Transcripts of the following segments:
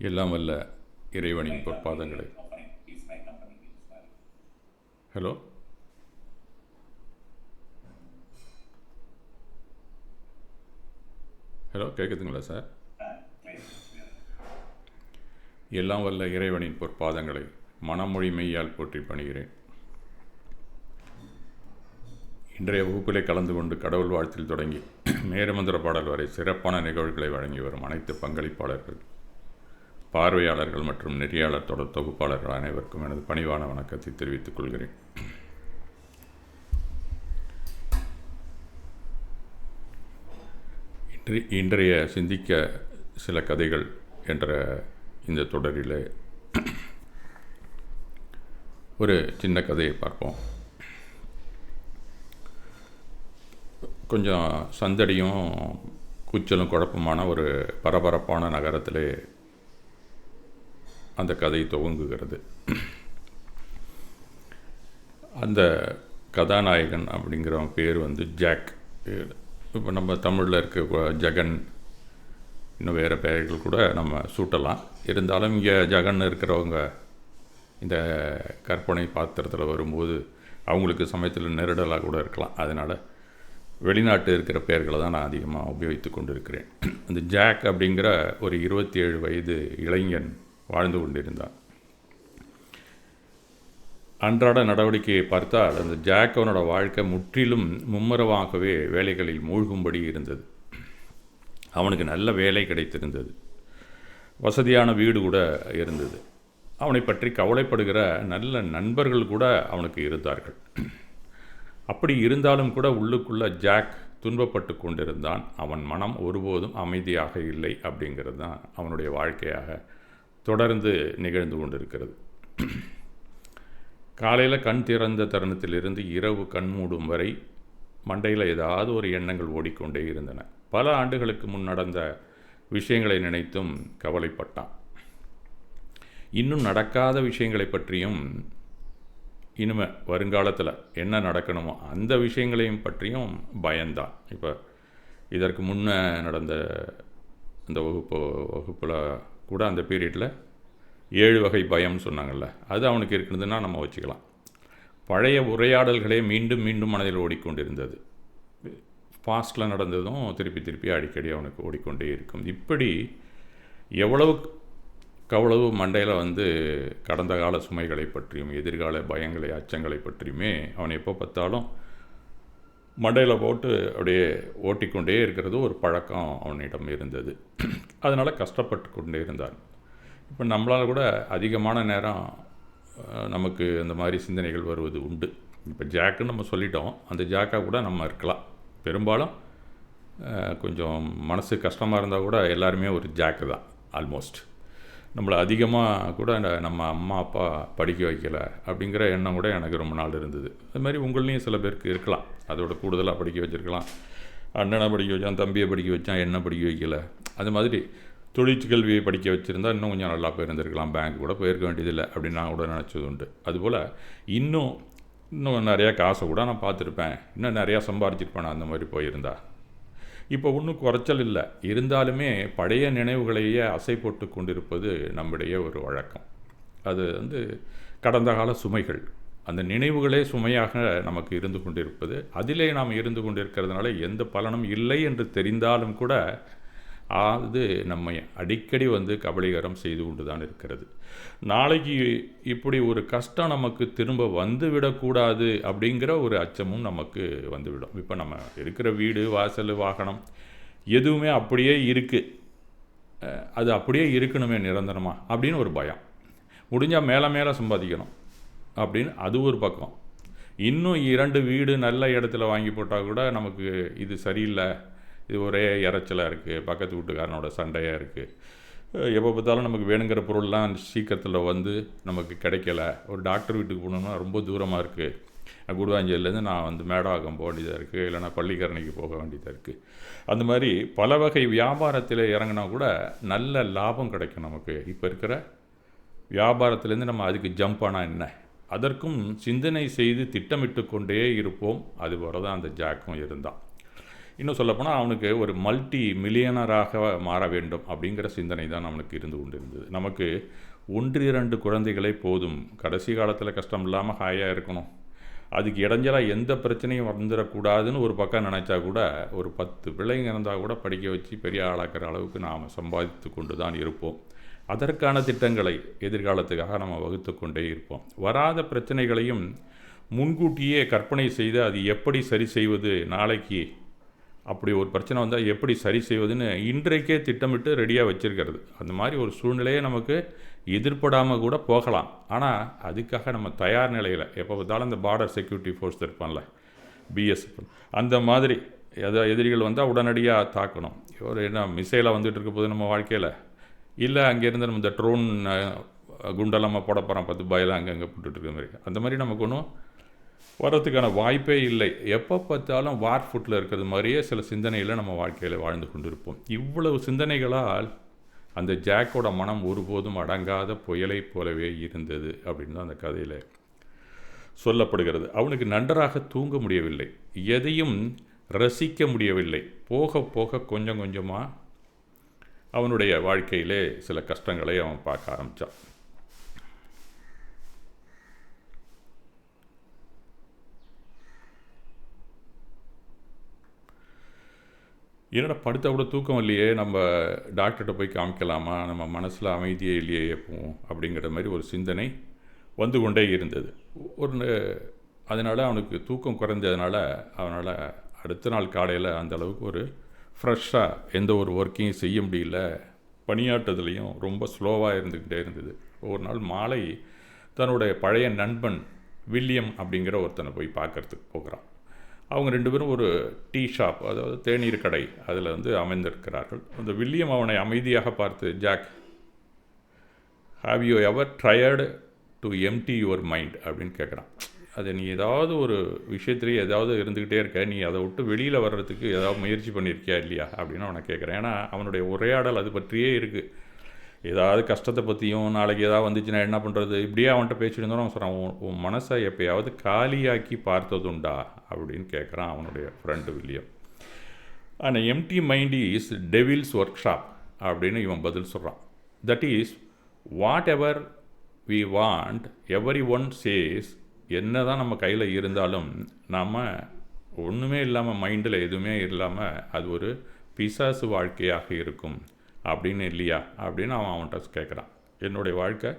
எல்லாம் வல்ல இறைவனின் பொற்பாதங்களை. ஹலோ, ஹலோ, கேட்குதுங்களா சார்? எல்லாம் வல்ல இறைவனின் பொற்பாதங்களை மனமொழி மெய்யால் போற்றி பணிகிறேன். இன்றைய வகுப்பிலே கலந்து கொண்டு கடவுள் வாழ்த்தில் தொடங்கி மேருமந்திர பாடல் வரை சிறப்பான நிகழ்வுகளை வழங்கி வரும் அனைத்து பங்களிப்பாளர்கள், பார்வையாளர்கள் மற்றும் நெறியாளர் தொடர் தொகுப்பாளர்கள் அனைவருக்கும் எனது பணிவான வணக்கத்தை தெரிவித்துக் கொள்கிறேன். இன்றைய சிந்திக்க சில கதைகள் என்ற இந்த தொடரில் ஒரு சின்ன கதையை பார்ப்போம். கொஞ்சம் சந்தடியும் கூச்சலும் குழப்பமான ஒரு பரபரப்பான நகரத்திலே அந்த கதை துவங்குகிறது. அந்த கதாநாயகன் அப்படிங்கிறவன் பேர் ஜாக். இப்போ நம்ம தமிழில் இருக்க ஜெகன், இன்னும் வேறு பெயர்கள் கூட நம்ம சூட்டலாம். இருந்தாலும் இங்கே ஜெகன் இருக்கிறவங்க இந்த கற்பனை பாத்திரத்தில் வரும்போது அவங்களுக்கு சமயத்தில் நெருடலாக கூட இருக்கலாம். அதனால் வெளிநாட்டு இருக்கிற பெயர்களை தான் நான் அதிகமாக உபயோகித்து கொண்டு இருக்கிறேன். அந்த ஜாக் அப்படிங்கிற ஒரு 27 வயது இளைஞன் வாழ்ந்து கொண்டிருந்தான். அன்றாட நடவடிக்கையை பார்த்தால் அந்த ஜாக் அவனோட வாழ்க்கை முற்றிலும் மும்முரமாகவே வேலைகளில் மூழ்கும்படி இருந்தது. அவனுக்கு நல்ல வேலை கிடைத்திருந்தது, வசதியான வீடு கூட இருந்தது, அவனை பற்றி கவலைப்படுகிற நல்ல நண்பர்கள் கூட அவனுக்கு இருந்தார்கள். அப்படி இருந்தாலும் கூட உள்ளுக்குள்ள ஜாக் துன்பப்பட்டு கொண்டிருந்தான். அவன் மனம் ஒருபோதும் அமைதியாக இல்லை. அப்படிங்கிறது தான் அவனுடைய வாழ்க்கையாக தொடர்ந்து நிகழ்ந்து கொண்டிருக்கிறது. காலையில் கண் திறந்த தருணத்திலிருந்து இரவு கண் மூடும் வரை மண்டையில் ஏதாவது ஒரு எண்ணங்கள் ஓடிக்கொண்டே இருந்தன. பல ஆண்டுகளுக்கு முன் நடந்த விஷயங்களை நினைத்தும் கவலைப்பட்டான். இன்னும் நடக்காத விஷயங்களை பற்றியும், இனிமே வருங்காலத்தில் என்ன நடக்கணுமோ அந்த விஷயங்களையும் பற்றியும் பயந்தான். இப்போ இதற்கு முன்னே நடந்த அந்த வகுப்பில் கூட அந்த பீரியடில் 7 வகை பயம்னு சொன்னாங்கள்ல, அது அவனுக்கு இருக்குதுன்னா நம்ம வச்சுக்கலாம். பழைய உரையாடல்களே மீண்டும் மீண்டும் மனதில் ஓடிக்கொண்டிருந்தது. பாஸ்டில் நடந்ததும் திருப்பி திருப்பி அடிக்கடி அவனுக்கு ஓடிக்கொண்டே இருக்கும். இப்படி எவ்வளவு மண்டையில் கடந்த கால சுமைகளை பற்றியும் எதிர்கால பயங்களை அச்சங்களை பற்றியுமே அவன் எப்போ பார்த்தாலும் மண்டையில் போட்டு அப்படியே ஓட்டிக்கொண்டே இருக்கிறது ஒரு பழக்கம் அவனிடம் இருந்தது. அதனால் கஷ்டப்பட்டு கொண்டே இருந்தான். இப்போ நம்மளால் கூட அதிகமான நேரம் நமக்கு அந்த மாதிரி சிந்தனைகள் வருவது உண்டு. இப்போ ஜாக்குன்னு நம்ம சொல்லிட்டோம், அந்த ஜாக்காக கூட நம்ம இருக்கலாம். பெரும்பாலும் கொஞ்சம் மனசு கஷ்டமாக இருந்தால் கூட எல்லாருமே ஒரு ஜாக்கு தான் ஆல்மோஸ்ட். நம்மளை அதிகமாக கூட நம்ம அம்மா அப்பா படிக்க வைக்கலை அப்படிங்கிற எண்ணம் கூட எனக்கு ரொம்ப நாள் இருந்தது. அது மாதிரி உங்களையும் சில பேருக்கு இருக்கலாம். அதோட கூடுதலாக படிக்க வச்சுருக்கலாம். அண்ணனை படிக்க வச்சான், தம்பியை படிக்க வச்சான், என்ன படிக்க வைக்கலை. அது மாதிரி தொழிற்கல்வியை படிக்க வச்சுருந்தா இன்னும் கொஞ்சம் நல்லா போயிருந்துருக்கலாம், பேங்க் கூட போயிருக்க வேண்டியதில்லை அப்படின்னு நான் கூட நினச்சது உண்டு. அதுபோல் இன்னும் நிறையா காசை கூட நான் பார்த்துருப்பேன், இன்னும் நிறையா சம்பாரிச்சிருப்பேன் அந்த மாதிரி போயிருந்தா. இப்போ ஒன்றும் குறைச்சல் இல்லை. இருந்தாலுமே பழைய நினைவுகளையே அசை போட்டு கொண்டிருப்பது நம்முடைய ஒரு வழக்கம். அது கடந்த கால சுமைகள், அந்த நினைவுகளே சுமையாக நமக்கு இருந்து கொண்டிருப்பது. அதிலே நாம் இருந்து கொண்டிருக்கிறதுனால எந்த பலனும் இல்லை என்று தெரிந்தாலும் கூட அது நம்மை அடிக்கடி கபலீகரம் செய்து கொண்டு தான் இருக்கிறது. நாளைக்கு இப்படி ஒரு கஷ்டம் நமக்கு திரும்ப வந்துவிடக்கூடாது அப்படிங்கிற ஒரு அச்சமும் நமக்கு வந்துவிடும். இப்போ நம்ம இருக்கிற வீடு, வாசல், வாகனம் எதுவுமே அப்படியே இருக்குது, அது அப்படியே இருக்கணுமே நிரந்தரமாக அப்படின்னு ஒரு பயம். முடிஞ்சால் மேலே சம்பாதிக்கணும் அப்படின்னு அது ஒரு பக்கம். இன்னும் 2 வீடு நல்ல இடத்துல வாங்கி போட்டால் கூட நமக்கு இது சரியில்லை, இது ஒரே இறைச்சலாக இருக்குது, பக்கத்து வீட்டுக்காரனோட சண்டையாக இருக்குது, எப்போ பார்த்தாலும் நமக்கு வேணுங்கிற பொருள்லாம் சீக்கிரத்தில் நமக்கு கிடைக்கல, ஒரு டாக்டர் வீட்டுக்கு போகணுன்னா ரொம்ப தூரமாக இருக்குது, குடுவாஞ்சேரிலேருந்து நான் மேடாகம் போக வேண்டியதாக இருக்குது, இல்லைனா பள்ளிக்கரணைக்கு போக வேண்டியதாக இருக்குது. அந்த மாதிரி பல வகை வியாபாரத்தில் இறங்கினா கூட நல்ல லாபம் கிடைக்கும் நமக்கு. இப்போ இருக்கிற வியாபாரத்துலேருந்து நம்ம அதுக்கு ஜம்ப் ஆனால் என்ன, அதற்கும் சிந்தனை செய்து திட்டமிட்டு கொண்டே இருப்போம். அதுபோல தான் அந்த ஜாக்கும் இருந்தான். இன்னும் சொல்லப்போனால் அவனுக்கு ஒரு மல்டி மில்லியனராக மாற வேண்டும் அப்படிங்கிற சிந்தனை தான் அவனுக்கு இருந்து கொண்டு இருந்தது. நமக்கு 1-2 குழந்தைகளே போதும், கடைசி காலத்தில் கஷ்டம் இல்லாமல் ஹாயாக இருக்கணும், அதுக்கு இடைஞ்சலாக எந்த பிரச்சனையும் வந்துடக்கூடாதுன்னு ஒரு பக்கம் நினச்சா கூட ஒரு 10 பிள்ளைங்க இருந்தால் கூட படிக்க வச்சு பெரிய ஆளாக்கிற அளவுக்கு நாம் சம்பாதித்து கொண்டு தான் இருப்போம். அதற்கான திட்டங்களை எதிர்காலத்துக்காக நம்ம வகுத்து கொண்டே இருப்போம். வராத பிரச்சனைகளையும் முன்கூட்டியே கற்பனை செய்து அது எப்படி சரி செய்வது, நாளைக்கு அப்படி ஒரு பிரச்சனை வந்தால் எப்படி சரி செய்வதுன்னு இன்றைக்கே திட்டமிட்டு ரெடியாக வச்சுருக்கிறது. அந்த மாதிரி ஒரு சூழ்நிலையே நமக்கு எதிர்படாமல் கூட போகலாம். ஆனால் அதுக்காக நம்ம தயார் நிலையில் எப்போ பார்த்தாலும் இந்த பார்டர் செக்யூரிட்டி ஃபோர்ஸ் இருப்பான்ல, பிஎஸ்எஃப், அந்த மாதிரி எதிரிகள் வந்தால் உடனடியாக தாக்கணும். ஒரு என்ன மிசைலாக வந்துட்டு இருக்க போது நம்ம வாழ்க்கையில், இல்லை அங்கேருந்து நம்ம இந்த ட்ரோன் குண்டெல்லாம் போட போகிறோம் 10 பாயில் அங்கங்கே போட்டுட்ருக்க மாதிரி, அந்த மாதிரி நமக்கு ஒன்றும் வரத்துக்கான வாய்ப்பே இல்லை. எப்போ பார்த்தாலும் வார் ஃபுட்டில் இருக்கிறது மாதிரியே சில சிந்தனையில் நம்ம வாழ்க்கையில் வாழ்ந்து கொண்டு இருப்போம். இவ்வளவு சிந்தனைகளால் அந்த ஜாக்கோட மனம் ஒருபோதும் அடங்காத புயலை போலவே இருந்தது அப்படின்னு தான் அந்த கதையில் சொல்லப்படுகிறது. அவனுக்கு நன்றாக தூங்க முடியவில்லை, எதையும் ரசிக்க முடியவில்லை. போக போக கொஞ்சம் கொஞ்சமாக அவனுடைய வாழ்க்கையிலே சில கஷ்டங்களை அவன் பார்க்க ஆரம்பித்தான். என்னடா படுத்த கூட தூக்கம் இல்லையே, நம்ம டாக்டர்கிட்ட போய் காமிக்கலாமா, நம்ம மனசில் அமைதியே இல்லையே எப்பவும் அப்படிங்கிற மாதிரி ஒரு சிந்தனை வந்து கொண்டே இருந்தது. அதனால் அவனுக்கு தூக்கம் குறைஞ்சதுனால அவனால் அடுத்த நாள் காலையில் அந்த அளவுக்கு ஒரு ஃப்ரெஷ்ஷாக எந்த ஒரு ஒர்க்கையும் செய்ய முடியல. பணியாற்றுதலையும் ரொம்ப ஸ்லோவாக இருந்துக்கிட்டே இருந்தது. ஒரு நாள் மாலை தன்னுடைய பழைய நண்பன் வில்லியம் அப்படிங்கிற ஒருத்தனை போய் பார்க்குறதுக்கு போகிறான். அவங்க 2 பேரும் ஒரு டீ ஷாப், அதாவது தேநீர் கடை, அதில் அமைந்திருக்கிறார்கள். அந்த வில்லியம் அவனை அமைதியாக பார்த்து, Jack, have you ever tried to empty your mind அப்படின்னு கேட்குறான். அது நீ ஏதாவது ஒரு விஷயத்துலேயே ஏதாவது இருந்துக்கிட்டே இருக்க, நீ அதை விட்டு வெளியில் வர்றதுக்கு ஏதாவது முயற்சி பண்ணியிருக்கியா இல்லையா அப்படின்னு அவனை கேட்குறேன். ஏன்னா அவனுடைய உரையாடல் அது பற்றியே இருக்குது. ஏதாவது கஷ்டத்தை பற்றியும், நாளைக்கு ஏதாவது வந்துச்சுன்னா என்ன பண்ணுறது, இப்படியே அவன்கிட்ட பேசிட்டு இருந்தோம். அவன் சொல்கிறான், உன் மனசை எப்போயாவது காலியாக்கி பார்த்ததுண்டா அப்படின்னு கேட்குறான் அவனுடைய ஃப்ரெண்டு வில்லியம். ஆனால் empty mind is devil's work அப்படின்னு இவன் பதில் சொல்கிறான். That is whatever we want everyone says, என்ன தான் நம்ம கையில் இருந்தாலும் நம்ம ஒன்றுமே இல்லாமல், மைண்டில் எதுவுமே இல்லாமல் அது ஒரு பிசாசு வாழ்க்கையாக இருக்கும் அப்படின்னு இல்லையா அப்படின்னு அவன்கிட்ட கேட்குறான். என்னுடைய வாழ்க்கை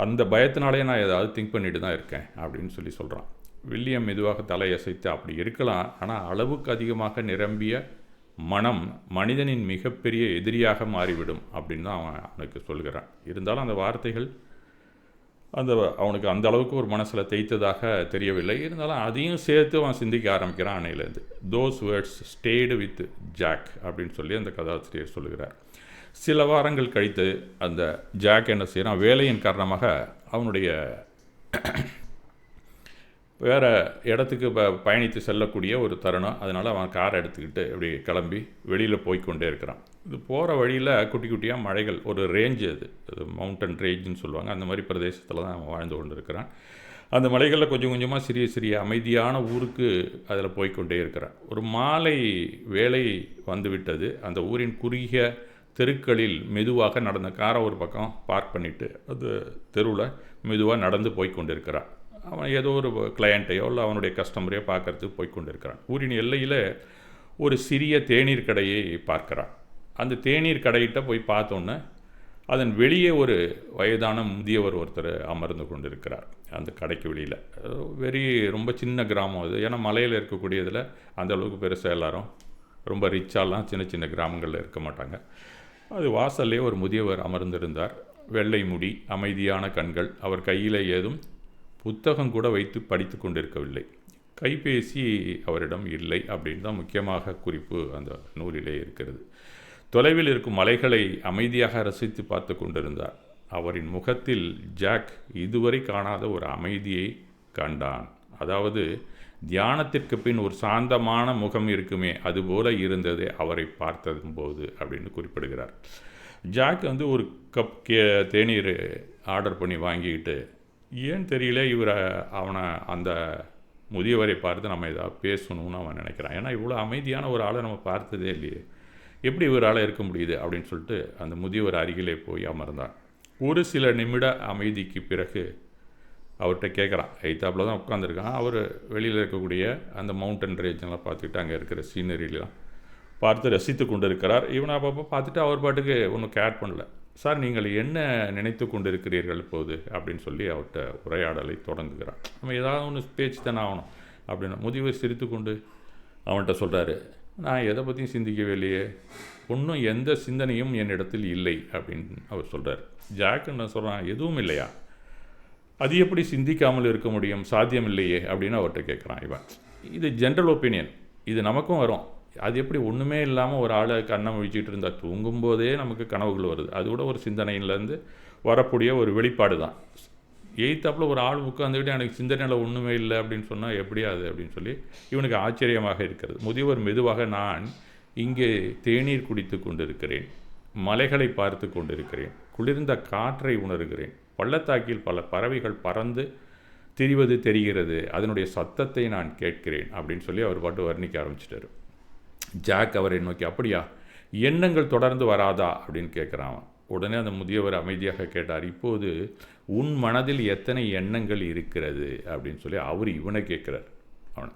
அந்த பயத்தினாலே நான் ஏதாவது திங்க் பண்ணிட்டு தான் இருக்கேன் அப்படின்னு சொல்கிறான். வில்லியம் மெதுவாக தலையசைத்து, அப்படி இருக்கலாம், ஆனால் அளவுக்கு அதிகமாக நிரம்பிய மனம் மனிதனின் மிகப்பெரிய எதிரியாக மாறிவிடும் அப்படின்னு தான் அவனுக்கு சொல்கிறான். இருந்தாலும் அந்த வார்த்தைகள் அவனுக்கு அந்த அளவுக்கு ஒரு மனசில் தேய்த்ததாக தெரியவில்லை. இருந்தாலும் அதையும் சேர்த்து அவன் சிந்திக்க ஆரம்பிக்கிறான் அன்னையிலேருந்து. Those words stayed with Jack அப்படின்னு சொல்லி அந்த கதாசிரியர் சொல்லுகிறார். சில வாரங்கள் கழித்து அந்த ஜாக் என்ன செய்கிறான், வேலையின் காரணமாக அவனுடைய வேறு இடத்துக்கு பயணித்து செல்லக்கூடிய ஒரு தருணம். அதனால் அவன் காரை எடுத்துக்கிட்டு இப்படி கிளம்பி வெளியில் போய்கொண்டே இருக்கிறான். இது போகிற வழியில் குட்டி குட்டியாக மலைகள், ஒரு ரேஞ்சு, அது மவுண்டன் ரேஞ்சுன்னு சொல்லுவாங்க, அந்த மாதிரி பிரதேசத்தில் தான் அவன் வாழ்ந்து கொண்டு இருக்கிறான். அந்த மலைகளில் கொஞ்சம் கொஞ்சமாக சிறிய சிறிய அமைதியான ஊருக்கு அதில் போய்கொண்டே இருக்கிறான். ஒரு மாலை வேலை வந்துவிட்டது. அந்த ஊரின் குறுகிய தெருக்களில் மெதுவாக நடந்த காரை ஒரு பக்கம் பார்க் பண்ணிவிட்டு அந்த தெருவில் மெதுவாக நடந்து போய்கொண்டிருக்கிறான். அவன் ஏதோ ஒரு கிளையண்ட்டையோ இல்லை அவனுடைய கஸ்டமரையோ பார்க்கறதுக்கு போய்கொண்டிருக்கிறான். ஊரின் எல்லையில் ஒரு சிறிய தேநீர் கடையை பார்க்குறான். அந்த தேநீர் கடையிட்ட போய் பார்த்தோன்னே அதன் வெளியே ஒரு வயதான முதியவர் ஒருத்தர் அமர்ந்து கொண்டிருக்கிறார். அந்த கடைக்கு வெளியில் ரொம்ப சின்ன கிராமம் அது. ஏன்னா மலையில் இருக்கக்கூடியதில் அந்த அளவுக்கு பெருசாக எல்லாரும் ரொம்ப ரிச்சாலாம் சின்ன சின்ன கிராமங்களில் இருக்க மாட்டாங்க. அது வாசல்லே ஒரு முதியவர் அமர்ந்திருந்தார். வெள்ளை முடி, அமைதியான கண்கள். அவர் கையில் ஏதும் புத்தகம் கூட வைத்து படித்து கொண்டிருக்கவில்லை. கைபேசி அவரிடம் இல்லை அப்படின்னு தான் முக்கியமாக குறிப்பு அந்த நூலிலே இருக்கிறது. தொலைவில் இருக்கும் மலைகளை அமைதியாக ரசித்து பார்த்து கொண்டிருந்தார். அவரின் முகத்தில் ஜாக் இதுவரை காணாத ஒரு அமைதியை கண்டான். அதாவது தியானத்திற்கு பின் ஒரு சாந்தமான முகம் இருக்குமே, அதுபோல இருந்தது அவரை பார்த்ததும்போது அப்படின்னு குறிப்பிடுகிறார். ஜாக் ஒரு கப் தேநீர் ஆர்டர் பண்ணி வாங்கிக்கிட்டு, ஏன் தெரியல அவனை அந்த முதியவரை பார்த்து நம்ம ஏதாவது பேசணும்னு அவன் நினைக்கிறான். ஏன்னா இவ்வளோ அமைதியான ஒரு ஆளை நம்ம பார்த்ததே இல்லையே, எப்படி ஒரு ஆளாக இருக்க முடியுது அப்படின்னு சொல்லிட்டு அந்த முதியவர் அருகிலே போய் அமர்ந்தான். ஒரு சில நிமிட அமைதிக்கு பிறகு அவர்கிட்ட கேட்குறான். எய்த்தாப்பில் தான் உட்காந்துருக்கான். அவர் வெளியில் இருக்கக்கூடிய அந்த மவுண்டன் ரேஞ்செல்லாம் பார்த்துக்கிட்டு அங்கே இருக்கிற சீனரிலாம் பார்த்து ரசித்து கொண்டு இருக்கிறார். இவனை அப்பப்போ பார்த்துட்டு அவர் பாட்டுக்கு ஒன்றும் கேர் பண்ணல. சார், நீங்கள் என்ன நினைத்து கொண்டு இருக்கிறீர்கள் இப்போது அப்படின்னு சொல்லி அவர்கிட்ட உரையாடலை தொடங்குகிறான். நம்ம ஏதாவது ஒன்று பேச்சு தானே ஆகணும் அப்படின்னு முதியவர் சிரித்து கொண்டு அவன்கிட்ட சொல்கிறாரு, நான் எதை பற்றியும் சிந்திக்கவே இல்லையே, ஒன்றும் எந்த சிந்தனையும் என்னிடத்தில் இல்லை அப்படின்னு அவர் சொல்கிறார். ஜாக் என்ன சொல்கிறான், எதுவும் இல்லையா, அது எப்படி சிந்திக்காமல் இருக்க முடியும், சாத்தியம் இல்லையே அப்படின்னு அவர்கிட்ட கேட்குறான் இவன். இது ஜென்ரல் ஒப்பீனியன், இது நமக்கும் வரும். அது எப்படி ஒன்றுமே இல்லாமல் ஒரு ஆளை கண்ணை முழிச்சிட்டு இருந்தால் தூங்கும்போதே நமக்கு கனவுகள் வருது, அது கூட ஒரு சிந்தனையிலேருந்து வரக்கூடிய ஒரு வெளிப்பாடு தான். எய்த்தாப்பில் ஒரு ஆள் உட்காந்துக்கிட்டு எனக்கு சிந்தனையில் ஒன்றுமே இல்லை அப்படின்னு சொன்னால் எப்படியாது அப்படின்னு சொல்லி இவனுக்கு ஆச்சரியமாக இருக்கிறது. முதியவர் மெதுவாக, நான் இங்கே தேநீர் குடித்து கொண்டிருக்கிறேன், மலைகளை பார்த்து கொண்டிருக்கிறேன், குளிர்ந்த காற்றை உணர்கிறேன், பள்ளத்தாக்கில் பல பறவைகள் பறந்து திரிவது தெரிகிறது, அதனுடைய சத்தத்தை நான் கேட்கிறேன் அப்படின்னு சொல்லி அவர் பாட்டு வர்ணிக்க ஆரம்பிச்சிட்டாரு. ஜாக் அவரை நோக்கி, அப்படியா, எண்ணங்கள் தொடர்ந்து வராதா அப்படின்னு கேட்குறான். உடனே அந்த முதியவர் அமைதியாக கேட்டார், இப்போது உன் மனதில் எத்தனை எண்ணங்கள் இருக்கிறது அப்படின்னு சொல்லி அவர் இவனை கேட்குறார்.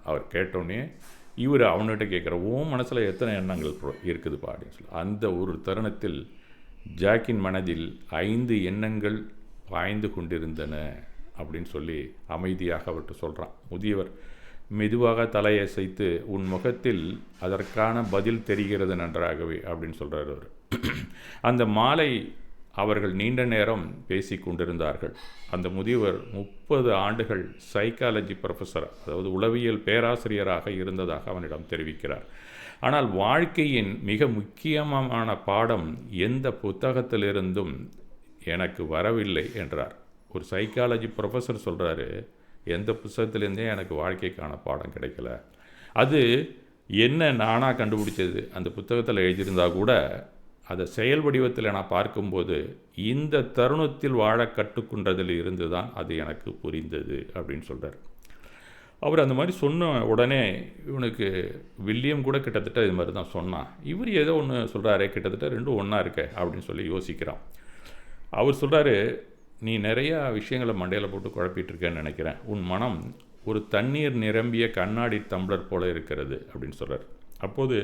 அவர் கேட்டோடனே இவர் அவன்கிட்ட கேட்குற, உன் மனசில் எத்தனை எண்ணங்கள் இருக்குதுப்பா அப்படின்னு சொல்லி. அந்த ஒரு தருணத்தில் ஜாக்கின் மனதில் 5 எண்ணங்கள் பாய்ந்து கொண்டிருந்தன அப்படின்னு சொல்லி அமைதியாக அவர்கிட்ட சொல்கிறான். முதியவர் மெதுவாக தலையசைத்து, உன் முகத்தில் அதற்கான பதில் தெரிகிறது நன்றாகவே அப்படின்னு சொல்கிறார் அவர். அந்த மாலை அவர்கள் நீண்ட நேரம் பேசி கொண்டிருந்தார்கள். அந்த முதியவர் 30 ஆண்டுகள் சைக்காலஜி ப்ரொஃபஸர், அதாவது உளவியல் பேராசிரியராக இருந்ததாக அவனிடம் தெரிவிக்கிறார். ஆனால் வாழ்க்கையின் மிக முக்கியமான பாடம் எந்த புத்தகத்திலிருந்தும் எனக்கு வரவில்லை என்றார். ஒரு சைக்காலஜி ப்ரொஃபஸர் சொல்கிறாரு, எந்த புத்தகத்திலேருந்தே எனக்கு வாழ்க்கைக்கான பாடம் கிடைக்கல. அது என்ன நானாக கண்டுபிடிச்சது, அந்த புத்தகத்தில் எழுதியிருந்தால் கூட அதை செயல் வடிவத்தில் நான் பார்க்கும்போது இந்த தருணத்தில் வாழ கற்றுக்கொண்டதில் இருந்து தான் அது எனக்கு புரிந்தது அப்படின்னு சொல்கிறார். அவர் அந்த மாதிரி சொன்ன உடனே இவனுக்கு வில்லியம் கூட கிட்டத்தட்ட இது மாதிரி தான் சொன்னான். இவர் ஏதோ ஒன்று சொல்கிறாரே, கிட்டத்தட்ட ரெண்டும் ஒன்றா இருக்க அப்படின்னு சொல்லி யோசிக்கிறான். அவர் சொல்கிறாரு, நீ நிறையா விஷயங்களை மண்டையில் போட்டு குழப்பிட்டுருக்கேன்னு நினைக்கிறேன், உன் மனம் ஒரு தண்ணீர் நிரம்பிய கண்ணாடி டம்ளர் போல இருக்கிறது அப்படின்னு சொல்கிறார். அப்போது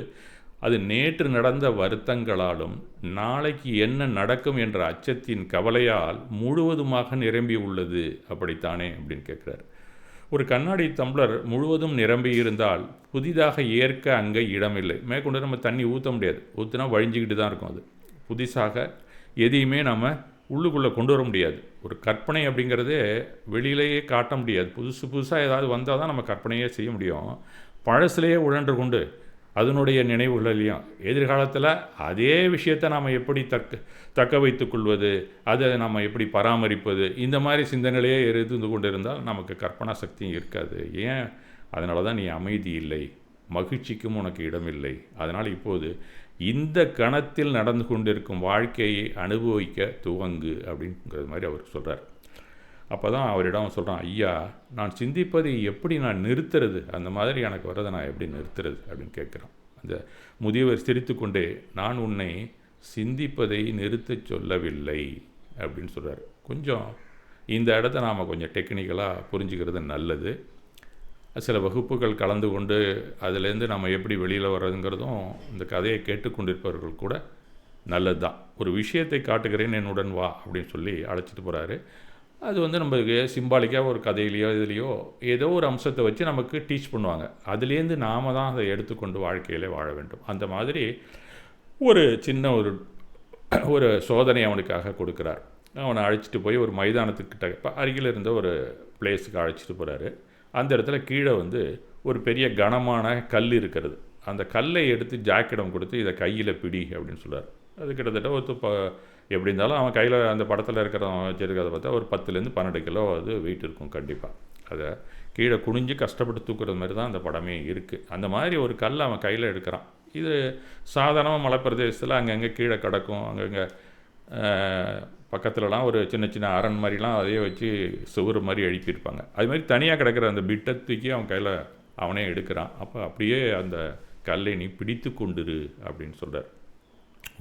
அது நேற்று நடந்த வருத்தங்களாலும் நாளைக்கு என்ன நடக்கும் என்ற அச்சத்தின் கவலையால் முழுவதுமாக நிரம்பி உள்ளது, அப்படித்தானே அப்படின்னு கேட்குறார். ஒரு கண்ணாடி டம்ளர் முழுவதும் நிரம்பி இருந்தால் புதிதாக ஏற்க அங்கே இடமில்லை. மேற்கொண்டு நம்ம தண்ணி ஊற்ற முடியாது, ஊற்றினா வழிஞ்சிக்கிட்டு தான் இருக்கும். அது புதுசாக எதையுமே நம்ம உள்ளுக்குள்ளே கொண்டு வர முடியாது. ஒரு கற்பனை அப்படிங்கிறதே வெளியிலேயே காட்ட முடியாது. புதுசாக ஏதாவது வந்தால் தான் நம்ம கற்பனையே செய்ய முடியும். பழசுலேயே உழன்று கொண்டு அதனுடைய நினைவுகளையும் எதிர்காலத்தில் அதே விஷயத்தை நாம் எப்படி தக்க வைத்து கொள்வது, அதை நம்ம எப்படி பராமரிப்பது, இந்த மாதிரி சிந்தனையிலேயே இருந்து கொண்டு இருந்தால் நமக்கு கற்பனா சக்தியும் இருக்காது. ஏன்? அதனால தான் நீ அமைதி இல்லை, மகிழ்ச்சிக்கும் உனக்கு இடமில்லை. அதனால் இப்போது இந்த கணத்தில் நடந்து கொண்டிருக்கும் வாழ்க்கையை அனுபவிக்க துவங்கு அப்படிங்கிறது மாதிரி அவர் சொல்கிறார். அப்போ தான் அவரிடம் சொல்கிறான், ஐயா, நான் சிந்திப்பதை எப்படி நான் நிறுத்துறது, அந்த மாதிரி எனக்கு வர்றதை நான் எப்படி நிறுத்துறது அப்படின்னு கேட்குறான். அந்த முதியவர் சிரித்து கொண்டே, நான் உன்னை சிந்திப்பதை நிறுத்த சொல்லவில்லை அப்படின்னு சொல்கிறார். கொஞ்சம் இந்த இடத்த நாம் கொஞ்சம் டெக்னிக்கலாக புரிஞ்சுக்கிறது நல்லது. சில வகுப்புகள் கலந்து கொண்டு அதிலேருந்து நம்ம எப்படி வெளியில் வர்றதுங்கிறதும் இந்த கதையை கேட்டுக்கொண்டிருப்பவர்கள் கூட நல்லது தான். ஒரு விஷயத்தை காட்டுகிறேன், என்னுடன் வா அப்படின்னு சொல்லி அழைச்சிட்டு போகிறாரு. அது நம்மளுக்கு சிம்பாலிக்காக ஒரு கதையிலையோ இதுலேயோ ஏதோ ஒரு அம்சத்தை வச்சு நமக்கு டீச் பண்ணுவாங்க. அதுலேருந்து நாம் தான் அதை எடுத்துக்கொண்டு வாழ்க்கையிலே வாழ வேண்டும். அந்த மாதிரி ஒரு சின்ன ஒரு சோதனை அவனுக்காக கொடுக்குறார். அவனை அழைச்சிட்டு போய் ஒரு மைதானத்துக்கிட்ட அருகில் இருந்த ஒரு பிளேஸுக்கு அழைச்சிட்டு போகிறாரு. அந்த இடத்துல கீழே ஒரு பெரிய கனமான கல் இருக்கிறது. அந்த கல்லை எடுத்து ஜாக்கிடம் கொடுத்து இதை கையில் பிடி அப்படின்னு சொல்கிறார். அது கிட்டத்தட்ட எப்படி இருந்தாலும் அவன் கையில் அந்த படத்தில் இருக்கிறவன் வச்சுருக்கிறத பார்த்தா ஒரு 10லேருந்து 12 கிலோ அது வெயிட் இருக்கும் கண்டிப்பாக. அதை கீழே குனிஞ்சு கஷ்டப்பட்டு தூக்குறது மாதிரி தான் அந்த படமே இருக்குது. அந்த மாதிரி ஒரு கல் அவன் கையில் எடுக்கிறான். இது சாதாரணமாக மலைப்பிரதேசத்தில் அங்கங்கே கீழே கிடக்கும், அங்கங்கே பக்கத்துலலாம் ஒரு சின்ன சின்ன அரண் மாதிரிலாம் அதையே வச்சு சுவர் மாதிரி எழுப்பியிருப்பாங்க. அது மாதிரி தனியாக கிடக்கிற அந்த பிட்டை தூக்கி அவன் கையில் அவனே எடுக்கிறான். அப்போ அப்படியே அந்த கல்லை நீ பிடித்து கொண்டிரு அப்படின்னு சொல்கிறார்.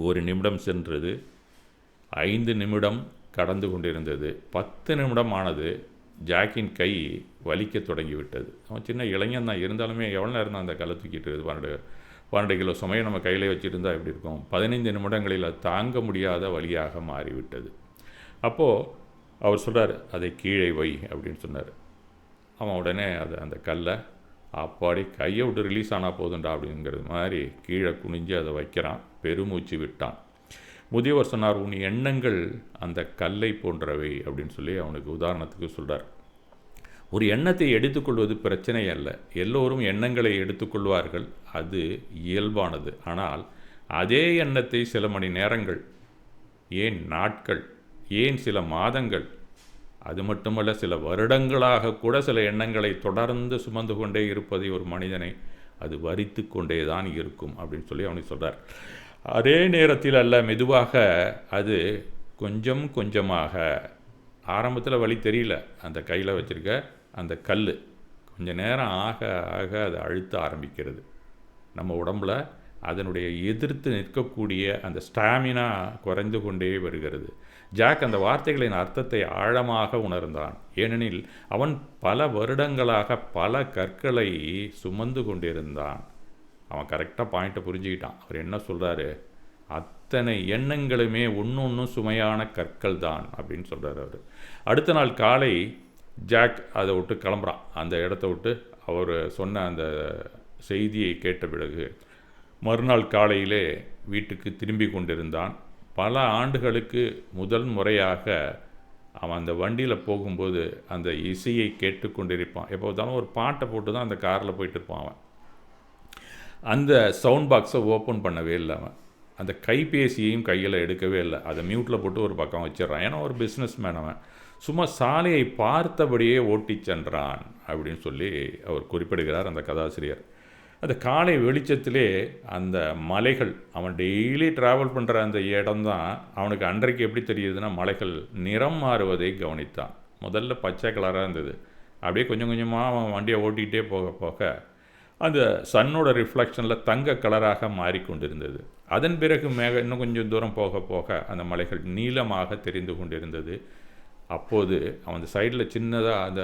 1 நிமிடம் சென்றது, 5 நிமிடம் கடந்து கொண்டிருந்தது, 10 நிமிடம் ஆனது. ஜாக்கின் கை வலிக்க தொடங்கிவிட்டது. அவன் சின்ன இளைஞன் தான், இருந்தாலுமே எவ்வளோ நேரம் தான் அந்த கல்லை தூக்கிட்டு 12 கிலோ சுமையை நம்ம கையிலே வச்சுருந்தா எப்படி இருக்கும்? 15 நிமிடங்களில் அது தாங்க முடியாத வலியாக மாறிவிட்டது. அப்போது அவர் சொல்கிறார், அதை கீழே வை அப்படின்னு சொன்னார். அவன் உடனே அந்த கல்லை அப்பாடி கையை விட்டு ரிலீஸ் ஆனால் போதுண்டா அப்படிங்கிறது மாதிரி கீழே குனிஞ்சு அதை வைக்கிறான். பெருமூச்சு விட்டான். முதியவர் சொன்னார், உன் எண்ணங்கள் அந்த கல்லை போன்றவை அப்படின்னு சொல்லி அவனுக்கு உதாரணத்துக்கு சொல்கிறார். ஒரு எண்ணத்தை எடுத்துக்கொள்வது பிரச்சனை அல்ல. எல்லோரும் எண்ணங்களை எடுத்துக்கொள்வார்கள், அது இயல்பானது. ஆனால் அதே எண்ணத்தை சில மணி நேரங்கள், ஏன் நாட்கள், ஏன் சில மாதங்கள், அது மட்டுமல்ல சில வருடங்களாக கூட சில எண்ணங்களை தொடர்ந்து சுமந்து கொண்டே இருப்பதை ஒரு மனிதனை அது வரித்து கொண்டே தான் இருக்கும் அப்படின்னு சொல்லி அவனுக்கு சொல்கிறார். அதே நேரத்தில் அல்ல, மெதுவாக அது கொஞ்சம் கொஞ்சமாக, ஆரம்பத்தில் வழி தெரியல, அந்த கையில் வச்சுருக்க அந்த கல் கொஞ்ச நேரம் ஆக ஆக அதை அழுத்த ஆரம்பிக்கிறது. நம்ம உடம்பில் அதனுடைய எதிர்த்து நிற்கக்கூடிய அந்த ஸ்டாமினா குறைந்து கொண்டே வருகிறது. ஜாக் அந்த வார்த்தைகளின் அர்த்தத்தை ஆழமாக உணர்ந்தான். ஏனெனில் அவன் பல வருடங்களாக பல கற்களை சுமந்து கொண்டிருந்தான். அவன் கரெக்டாக பாயிண்ட்டை புரிஞ்சுக்கிட்டான். அவர் என்ன சொல்கிறாரு, அத்தனை எண்ணங்களுமே ஒன்று சுமையான கற்கள் தான் அப்படின்னு சொல்கிறார் அவர். அடுத்த நாள் காலை ஜாக் அதை விட்டு கிளம்புறான். அந்த இடத்த விட்டு அவர் சொன்ன அந்த செய்தியை கேட்ட பிறகு மறுநாள் காலையிலே வீட்டுக்கு திரும்பி கொண்டிருந்தான். பல ஆண்டுகளுக்கு முதல் முறையாக அவன் அந்த வண்டியில் போகும்போது அந்த இசையை கேட்டு கொண்டிருப்பான். எப்போ பார்த்தாலும் ஒரு பாட்டை போட்டு தான் அந்த காரில் போயிட்டு இருப்பான். அவன் அந்த சவுண்ட் பாக்ஸை ஓப்பன் பண்ணவே இல்லை. அவன் அந்த கைபேசியையும் கையில் எடுக்கவே இல்லை. அதை மியூட்டில் போட்டு ஒரு பக்கம் வச்சிடறான். ஏன்னா ஒரு பிஸ்னஸ் மேன் அவன். சும்மா சாலையை பார்த்தபடியே ஓட்டி சென்றான் அப்படின்னு சொல்லி அவர் குறிப்பிடுகிறார் அந்த கதாசிரியர். அந்த காலை வெளிச்சத்திலே அந்த மலைகள், அவன் டெய்லி ட்ராவல் பண்ணுற அந்த இடம்தான் அவனுக்கு அன்றைக்கு எப்படி தெரியுதுன்னா, மலைகள் நிறம் மாறுவதை கவனித்தான். முதல்ல பச்சை கலராக இருந்தது. அப்படியே கொஞ்சம் கொஞ்சமாக அவன் வண்டியை ஓட்டிகிட்டே போக போக அந்த சன்னோட ரிஃப்ளெக்ஷனில் தங்க கலராக மாறிக்கொண்டிருந்தது. அதன் பிறகு இன்னும் கொஞ்சம் தூரம் போக போக அந்த மலைகள் நீளமாக தெரிந்து கொண்டிருந்தது. அப்போது அவன் அந்த சைடில் சின்னதாக அந்த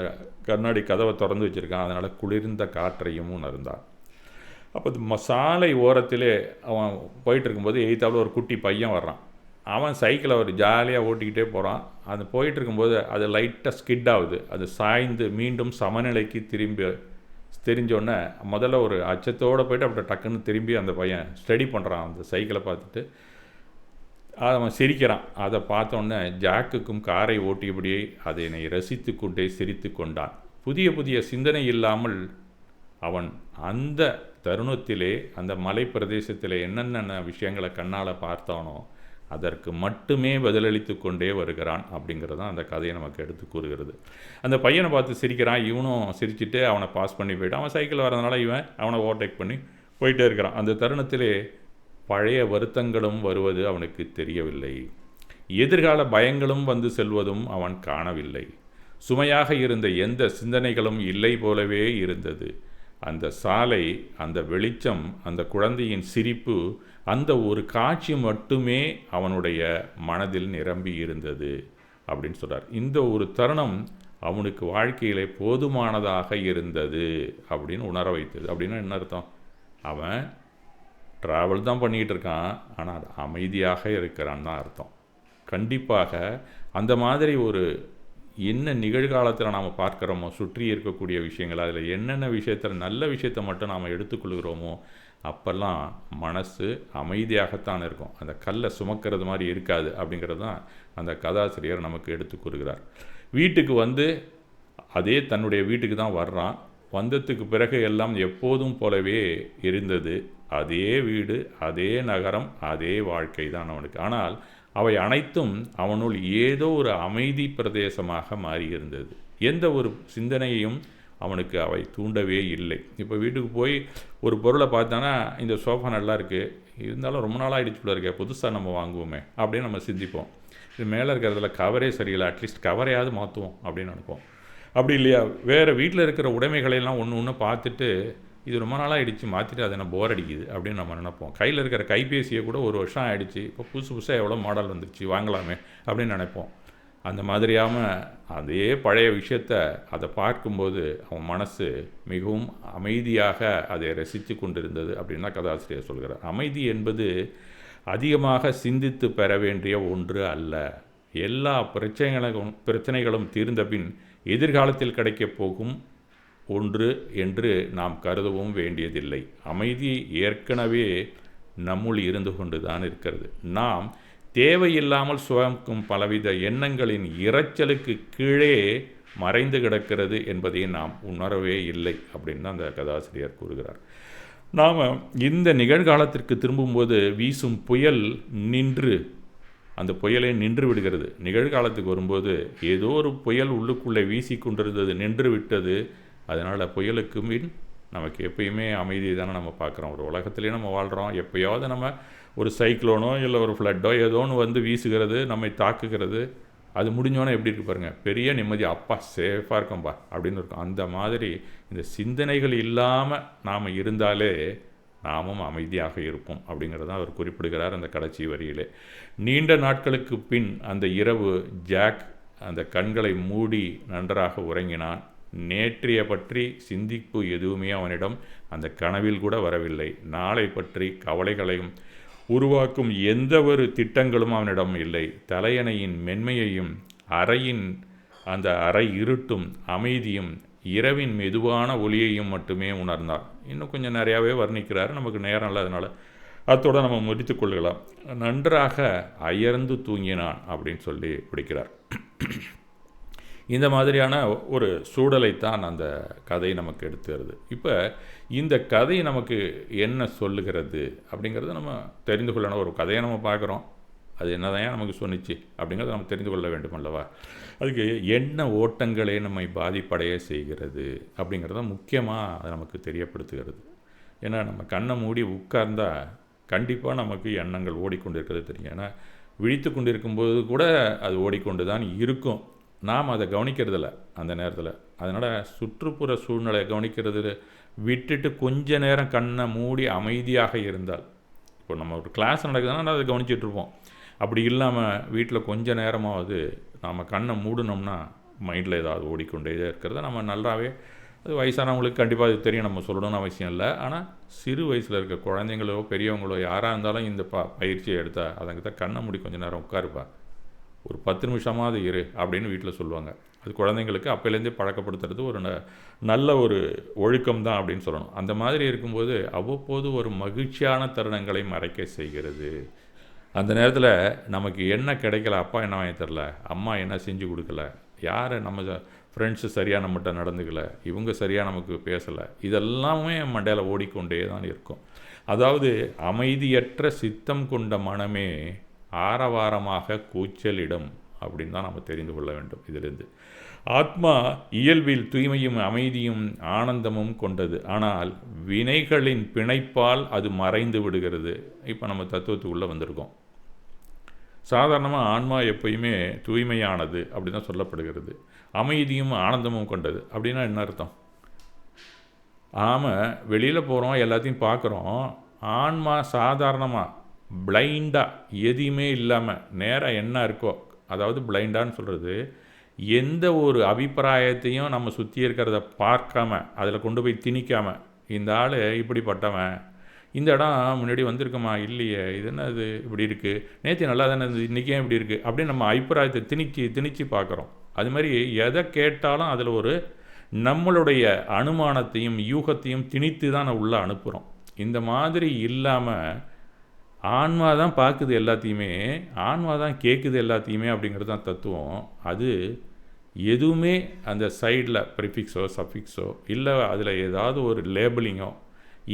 கண்ணாடி கதவை திறந்து வச்சுருக்கான். அதனால் குளிர்ந்த காற்றையும் உணர்ந்தான். அப்போ சாலை ஓரத்திலே அவன் போயிட்டு இருக்கும்போது எய்த்தாவில் ஒரு குட்டி பையன் வர்றான். அவன் சைக்கிளை ஒரு ஜாலியாக ஓட்டிக்கிட்டே போகிறான். அது போயிட்டு இருக்கும்போது அது லைட்டாக ஸ்கிட் ஆகுது. அது சாய்ந்து மீண்டும் சமநிலைக்கு தெரிஞ்சோடனே முதல்ல ஒரு அச்சத்தோடு போய்ட்டு அப்படி டக்குன்னு திரும்பி அந்த பையன் ஸ்டடி பண்ணுறான். அந்த சைக்கிளை பார்த்துட்டு அவன் சிரிக்கிறான். அதை பார்த்தோன்னே ஜாக்குக்கும் காரை ஓட்டியபடியே அதனை ரசித்து கொண்டே சிரித்து கொண்டான். புதிய புதிய சிந்தனை இல்லாமல் அவன் அந்த தருணத்திலே அந்த மலை பிரதேசத்திலே என்னென்ன விஷயங்களை கண்ணால் பார்த்தானோ அதற்கு மட்டுமே பதிலளித்து கொண்டே வருகிறான் அப்படிங்கிறது தான் அந்த கதையை நமக்கு எடுத்து கூறுகிறது. அந்த பையனை பார்த்து சிரிக்கிறான். இவனும் சிரிச்சுட்டு அவனை பாஸ் பண்ணி போய்ட்டு, அவன் சைக்கிள் வரதுனால இவன் அவனை ஓவர்டேக் பண்ணி போயிட்டே இருக்கிறான். அந்த தருணத்திலே பழைய வருத்தங்களும் வருவது அவனுக்கு தெரியவில்லை. எதிர்கால பயங்களும் வந்து செல்வதும் அவன் காணவில்லை. சுமையாக இருந்த எந்த சிந்தனைகளும் இல்லை போலவே இருந்தது. அந்த சாலை, அந்த வெளிச்சம், அந்த குழந்தையின் சிரிப்பு, அந்த ஒரு காட்சி மட்டுமே அவனுடைய மனதில் நிரம்பி இருந்தது அப்படின்னு சொல்கிறார். இந்த ஒரு தருணம் அவனுக்கு வாழ்க்கையிலே போதுமானதாக இருந்தது அப்படின்னு உணர வைத்தது. அப்படின்னா என்ன அர்த்தம்? அவன் ட்ராவல் தான் பண்ணிக்கிட்டு இருக்கான், ஆனால் அமைதியாக இருக்கிறான் தான் அர்த்தம். கண்டிப்பாக அந்த மாதிரி ஒரு என்ன நிகழ்காலத்தில் நாம் பார்க்குறோமோ, சுற்றி இருக்கக்கூடிய விஷயங்கள், அதில் என்னென்ன விஷயத்தில் நல்ல விஷயத்தை மட்டும் நாம் எடுத்துக்கொள்கிறோமோ அப்போல்லாம் மனசு அமைதியாகத்தான் இருக்கும். அந்த கல்லை சுமக்கிறது மாதிரி இருக்காது அப்படிங்கிறது தான் அந்த கதாசிரியர் நமக்கு எடுத்து கூறுகிறார். வீட்டுக்கு வந்து அதே தன்னுடைய வீட்டுக்கு தான் வர்றான். வந்ததுக்கு பிறகு எல்லாம் எப்போதும் போலவே இருந்தது. அதே வீடு, அதே நகரம், அதே வாழ்க்கை தான் அவனுக்கு. ஆனால் அவை அனைத்தும் அவனுள் ஏதோ ஒரு அமைதி பிரதேசமாக மாறியிருந்தது. எந்த ஒரு சிந்தனையையும் அவனுக்கு அவை தூண்டவே இல்லை. இப்போ வீட்டுக்கு போய் ஒரு பொருளை பார்த்தானா, இந்த சோஃபா நல்லா இருக்குது, இருந்தாலும் ரொம்ப நாளாக ஆகிடுச்சு போல இருக்கே, புதுசாக நம்ம வாங்குவோமே அப்படின்னு நம்ம சிந்திப்போம். இது மேலே இருக்கிறதுல கவரே சரியில்லை, அட்லீஸ்ட் கவரையாவது மாற்றுவோம் அப்படின்னு நினைப்போம். அப்படி இல்லையா, வேறு வீட்டில் இருக்கிற உடைமைகளையெல்லாம் ஒன்று ஒன்று பார்த்துட்டு இது ரொம்ப நாளாக ஆகிடுச்சு, மாற்றிட்டு அது என்ன போர் அடிக்குது அப்படின்னு நம்ம நினைப்போம். கையில் இருக்கிற கைபேசியை கூட 1 வருஷம் ஆகிடுச்சு, இப்போ புதுசு புதுசாக எவ்வளோ மாடல் வந்துருச்சு, வாங்கலாமே அப்படின்னு நினைப்போம். அந்த மாதிரியாம அதே பழைய விஷயத்தை அதை பார்க்கும்போது அவன் மனசு மிகவும் அமைதியாக அதை ரசித்து கொண்டிருந்தது அப்படின்னு தான் கதாசிரியர் சொல்கிறார். அமைதி என்பது அதிகமாக சிந்தித்து பெற வேண்டிய ஒன்று அல்ல. எல்லா பிரச்சனைகளும் தீர்ந்த பின் எதிர்காலத்தில் கிடைக்கப் போகும் ஒன்று என்று நாம் கருதவும் வேண்டியதில்லை. அமைதி ஏற்கனவே நம்முள் இருந்து கொண்டு தான் இருக்கிறது. நாம் தேவையில்லாமல் சுமக்கும் பலவித எண்ணங்களின் இரைச்சலுக்கு கீழே மறைந்து கிடக்கிறது என்பதை நாம் உணரவே இல்லை அப்படின்னு தான் அந்த கதாசிரியர் கூறுகிறார். நாம் இந்த நிகழ்காலத்திற்கு திரும்பும்போது வீசும் புயல் நின்று அந்த புயலே நின்று விடுகிறது. நிகழ்காலத்துக்கு வரும்போது ஏதோ ஒரு புயல் உள்ளுக்குள்ளே வீசி கொண்டிருந்தது, நின்று விட்டது. அதனால் புயலுக்கு மின் நமக்கு எப்பயுமே அமைதி தானே நம்ம பார்க்குறோம். ஒரு உலகத்துலேயே நம்ம வாழ்கிறோம். எப்போயாவது நம்ம ஒரு சைக்ளோனோ இல்லை ஒரு ஃப்ளட்டோ ஏதோ ஒன்று வந்து வீசுகிறது, நம்மை தாக்குகிறது. அது முடிஞ்சோன்னே எப்படி இருக்கு பாருங்கள், பெரிய நிம்மதி, அப்பா சேஃபாக இருக்கோம்பா அப்படின்னு இருக்கும். அந்த மாதிரி இந்த சிந்தனைகள் இல்லாமல் நாம் இருந்தாலே நாமும் அமைதியாக இருப்போம் அப்படிங்கிறதான் அவர் குறிப்பிடுகிறார் அந்த கடைசி வரியிலே. நீண்ட நாட்களுக்கு பின் அந்த இரவு ஜாக் அந்த கண்களை மூடி நன்றாக உறங்கினான். நேற்றைய பற்றி சிந்திப்பு எதுவுமே அவனிடம் அந்த கனவில் கூட வரவில்லை. நாளை பற்றி கவலைகளையும் உருவாக்கும் எந்த ஒரு திட்டங்களும் அவனிடம் இல்லை. தலையணையின் மென்மையையும் அறையின் அந்த அறை இருட்டும் அமைதியும் இரவின் மெதுவான ஒளியையும் மட்டுமே உணர்ந்தார். இன்னும் கொஞ்சம் நிறையாவே வர்ணிக்கிறார், நமக்கு நேரம் இல்லாதனால அத்தோடு நம்ம முடித்து கொள்ளலாம். நன்றாக அயர்ந்து தூங்கினான் அப்படின்னு சொல்லி பிடிக்கிறார். இந்த மாதிரியான ஒரு சூழலைத்தான் அந்த கதை நமக்கு எடுத்துகிறது. இப்போ இந்த கதை நமக்கு என்ன சொல்லுகிறது அப்படிங்கிறத நம்ம தெரிந்து கொள்ளணும். ஒரு கதையை நம்ம பார்க்குறோம், அது என்னதான் நமக்கு சொன்னிச்சு அப்படிங்கிறத நம்ம தெரிந்து கொள்ள வேண்டும் அல்லவா? அதுக்கு என்ன ஓட்டங்களே நம்மை பாதிப்படைய செய்கிறது அப்படிங்கிறத முக்கியமாக அது நமக்கு தெரியப்படுத்துகிறது. ஏன்னா நம்ம கண்ணை மூடி உட்கார்ந்தால் கண்டிப்பாக நமக்கு எண்ணங்கள் ஓடிக்கொண்டிருக்கிறது தெரியும். ஏன்னா விழித்து கொண்டிருக்கும்போது கூட அது ஓடிக்கொண்டு தான் இருக்கும். நாம் அதை கவனிக்கிறதில்ல அந்த நேரத்தில். அதனால் சுற்றுப்புற சூழ்நிலையை கவனிக்கிறது விட்டுட்டு கொஞ்ச நேரம் கண்ணை மூடி அமைதியாக இருந்தால், இப்போ நம்ம ஒரு கிளாஸ் நடக்குதுன்னா அதை கவனிச்சிட்ருப்போம். அப்படி இல்லாமல் வீட்டில் கொஞ்ச நேரமாவது நாம் கண்ணை மூடினோம்னா மைண்டில் ஏதாவது ஓடிக்கொண்டே இருக்கிறத நம்ம நல்லாவே, அது வயசானவங்களுக்கு கண்டிப்பாக அது தெரியும், நம்ம சொல்லணும்னு அவசியம் இல்லை. ஆனால் சிறு வயசில் இருக்க குழந்தைங்களோ பெரியவங்களோ யாராக இருந்தாலும் இந்த பயிற்சியை எடுத்தால் அதங்க தான் கண்ணை மூடி கொஞ்சம் நேரம் உட்காருப்பா, ஒரு 10 நிமிஷமாவது இரு அப்படின்னு வீட்டில் சொல்லுவாங்க. அது குழந்தைங்களுக்கு அப்போலேருந்தே பழக்கப்படுத்துறது ஒரு நல்ல ஒரு ஒழுக்கம் தான் அப்படின்னு சொல்லணும். அந்த மாதிரி இருக்கும்போது அவ்வப்போது ஒரு மகிழ்ச்சியான தருணங்களை மறைக்க செய்கிறது. அந்த நேரத்தில் நமக்கு என்ன கிடைக்கல, அப்பா என்ன வாங்கி தரல, அம்மா என்ன செஞ்சு கொடுக்கல, யார் நம்ம ஃப்ரெண்ட்ஸு சரியாக நம்மகிட்ட நடந்துக்கலை, இவங்க சரியாக நமக்கு பேசலை, இதெல்லாமே மண்டையில் ஓடிக்கொண்டே தான் இருக்கும். அதாவது அமைதியற்ற சித்தம் கொண்ட மனமே ஆரவாரமாக கூச்சலிடும் அப்படின்னு தான் நம்ம தெரிந்து கொள்ள வேண்டும். இதிலிருந்து ஆத்மா இயல்பில் தூய்மையும் அமைதியும் ஆனந்தமும் கொண்டது. ஆனால் வினைகளின் பிணைப்பால் அது மறைந்து விடுகிறது. இப்போ நம்ம தத்துவத்துக்குள்ளே வந்திருக்கோம். சாதாரணமாக ஆன்மா எப்பயுமே தூய்மையானது அப்படி தான் சொல்லப்படுகிறது. அமைதியும் ஆனந்தமும் கொண்டது அப்படின்னா என்ன அர்த்தம்? ஆமாம், வெளியில் போகிறோம், எல்லாத்தையும் பார்க்குறோம். ஆன்மா சாதாரணமாக பிளைண்டாக எதையுமே இல்லாமல் நேராக என்ன இருக்கோ, அதாவது பிளைண்டான்னு சொல்கிறது எந்த ஒரு அபிப்பிராயத்தையும் நம்ம சுற்றி இருக்கிறத பார்க்காம அதில் கொண்டு போய் திணிக்காமல், இந்த ஆள் இப்படிப்பட்டவன், இந்த இடம் முன்னாடி வந்திருக்குமா, இல்லையே, இது என்ன இது இப்படி இருக்குது, நேற்று நல்லா தானே இருந்தது, இன்றைக்கே இப்படி இருக்குது அப்படின்னு நம்ம அபிப்பிராயத்தை திணிச்சு பார்க்குறோம். அது மாதிரி எதை கேட்டாலும் அதில் ஒரு நம்மளுடைய அனுமானத்தையும் யூகத்தையும் திணித்து தான் உள்ளே அனுப்புகிறோம். இந்த மாதிரி இல்லாமல் ஆன்மா தான் பார்க்குது எல்லாத்தையுமே, ஆன்மா தான் கேட்குது எல்லாத்தையுமே அப்படிங்கிறது தான் தத்துவம். அது எதுவுமே அந்த சைடில் ப்ரிஃபிக்ஸோ சஃபிக்ஸோ இல்லை அதில் ஏதாவது ஒரு லேபிளிங்கோ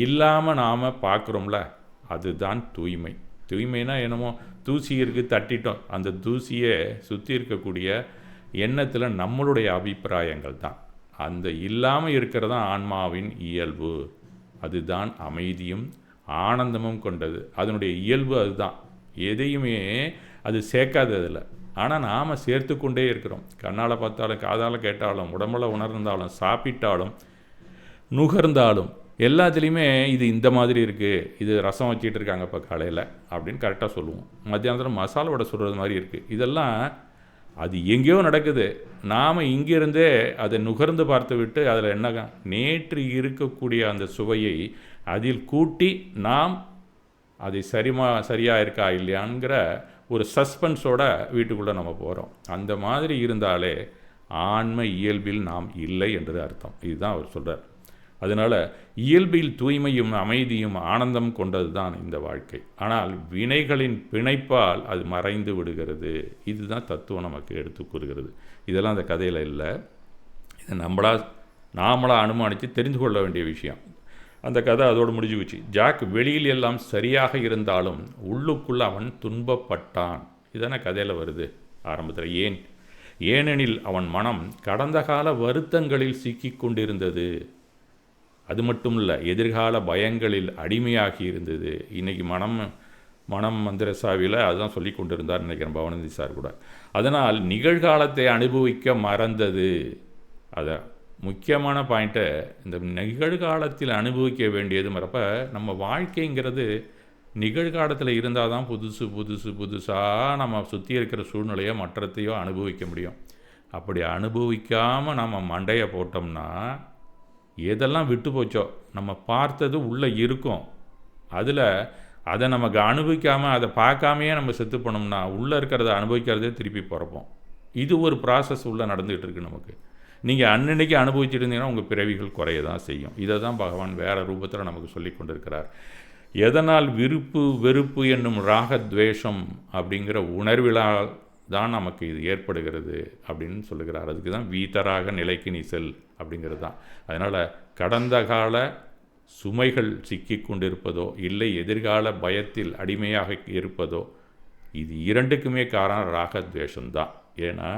இல்லாமல் நாம் பார்க்குறோம்ல, அதுதான் தூய்மை. தூய்மைனா என்னமோ தூசி இருக்குது தட்டிட்டோம், அந்த தூசியை சுற்றி இருக்கக்கூடிய எண்ணத்தில் நம்மளுடைய அபிப்பிராயங்கள் தான். அந்த இல்லாமல் இருக்கிறதா ஆன்மாவின் இயல்பு. அதுதான் அமைதியும் ஆனந்தமும் கொண்டது. அதனுடைய இயல்பு அதுதான். எதையுமே அது சேர்க்காததில்லை. ஆனால் நாம் சேர்த்து கொண்டே இருக்கிறோம். கண்ணால் பார்த்தாலும், காதால் கேட்டாலும், உடம்புல உணர்ந்தாலும், சாப்பிட்டாலும், நுகர்ந்தாலும் எல்லாத்துலேயுமே இது இந்த மாதிரி இருக்குது, இது ரசம் வச்சிட்டு இருக்காங்க இப்போ காலையில் அப்படின்னு கரெக்டாக சொல்லுவோம். மத்தியானத்தில் மசாலா வடை சுடுறது மாதிரி இருக்குது. இதெல்லாம் அது எங்கேயோ நடக்குது. நாம் இங்கிருந்தே அதை நுகர்ந்து பார்த்து விட்டு அதில் என்ன நேற்று இருக்கக்கூடிய அந்த சுவையை அதில் கூட்டி நாம் அதை சரியாக இருக்கா இல்லையாங்கிற ஒரு சஸ்பென்ஸோட வீட்டுக்குள்ளே நம்ம போகிறோம். அந்த மாதிரி இருந்தாலே ஆன்ம இயல்பில் நாம் இல்லை என்று அர்த்தம். இதுதான் அவர் சொல்கிறார். அதனால் இயல்பில் தூய்மையும் அமைதியும் ஆனந்தம் கொண்டது தான் இந்த வாழ்க்கை. ஆனால் வினைகளின் பிணைப்பால் அது மறைந்து விடுகிறது. இதுதான் தத்துவம் நமக்கு எடுத்து கூறுகிறது. இதெல்லாம் அந்த கதையில் இல்லை. இதை நாமளாக அனுமானித்து தெரிந்து கொள்ள வேண்டிய விஷயம். அந்த கதை அதோடு முடிஞ்சு போச்சு. ஜாக் வெளியில் எல்லாம் சரியாக இருந்தாலும் உள்ளுக்குள்ளே அவன் துன்பப்பட்டான். இதான கதையில் வருது ஆரம்பத்தில். ஏனெனில் அவன் மனம் கடந்த கால வருத்தங்களில் சிக்கி கொண்டிருந்தது. அது மட்டும் இல்லை, எதிர்கால பயங்களில் அடிமையாகி இருந்தது. இன்றைக்கி மனம் மந்திரசாவியில் அதுதான் சொல்லி கொண்டிருந்தார் நினைக்கிறேன் பவனந்தி சார் கூட. அதனால் நிகழ்காலத்தை அனுபவிக்க மறந்தது. அதை முக்கியமான பாயிண்ட்டை, இந்த நிகழ்காலத்தில் அனுபவிக்க வேண்டியது மறப்ப நம்ம வாழ்க்கைங்கிறது நிகழ்காலத்தில் இருந்தால் தான் புதுசாக நம்ம சுற்றி இருக்கிற சூழ்நிலையோ மற்றத்தையோ அனுபவிக்க முடியும். அப்படி அனுபவிக்காமல் நம்ம மண்டையை போட்டோம்னா எதெல்லாம் விட்டு போச்சோ நம்ம பார்த்தது உள்ளே இருக்கும், அதில் அதை நமக்கு அனுபவிக்காமல் அதை பார்க்காமையே நம்ம செத்து போனோம்னா உள்ளே இருக்கிறத அனுபவிக்கிறதே திருப்பி பிறப்போம். இது ஒரு ப்ராசஸ் உள்ளே நடந்துகிட்டு இருக்குது நமக்கு. நீங்கள் அன்னன்னைக்கு அனுபவிச்சுருந்தீங்கன்னா உங்கள் பிறவிகள் குறைய தான் செய்யும். இதை தான் பகவான் வேறு ரூபத்தில் நமக்கு சொல்லி கொண்டிருக்கிறார். எதனால் விருப்பு வெறுப்பு என்னும் ராகத்வேஷம் அப்படிங்கிற உணர்விலால் தான் நமக்கு இது ஏற்படுகிறது அப்படின்னு சொல்லுகிறார். அதுக்கு தான் வீதராக நிலைக்கு நீ செல் அப்படிங்கிறது தான். அதனால் கடந்த கால சுமைகள் சிக்கி கொண்டிருப்பதோ இல்லை எதிர்கால பயத்தில் அடிமையாக இருப்பதோ, இது இரண்டுக்குமே காரணம் ராகத்வேஷம்தான். ஏன்னா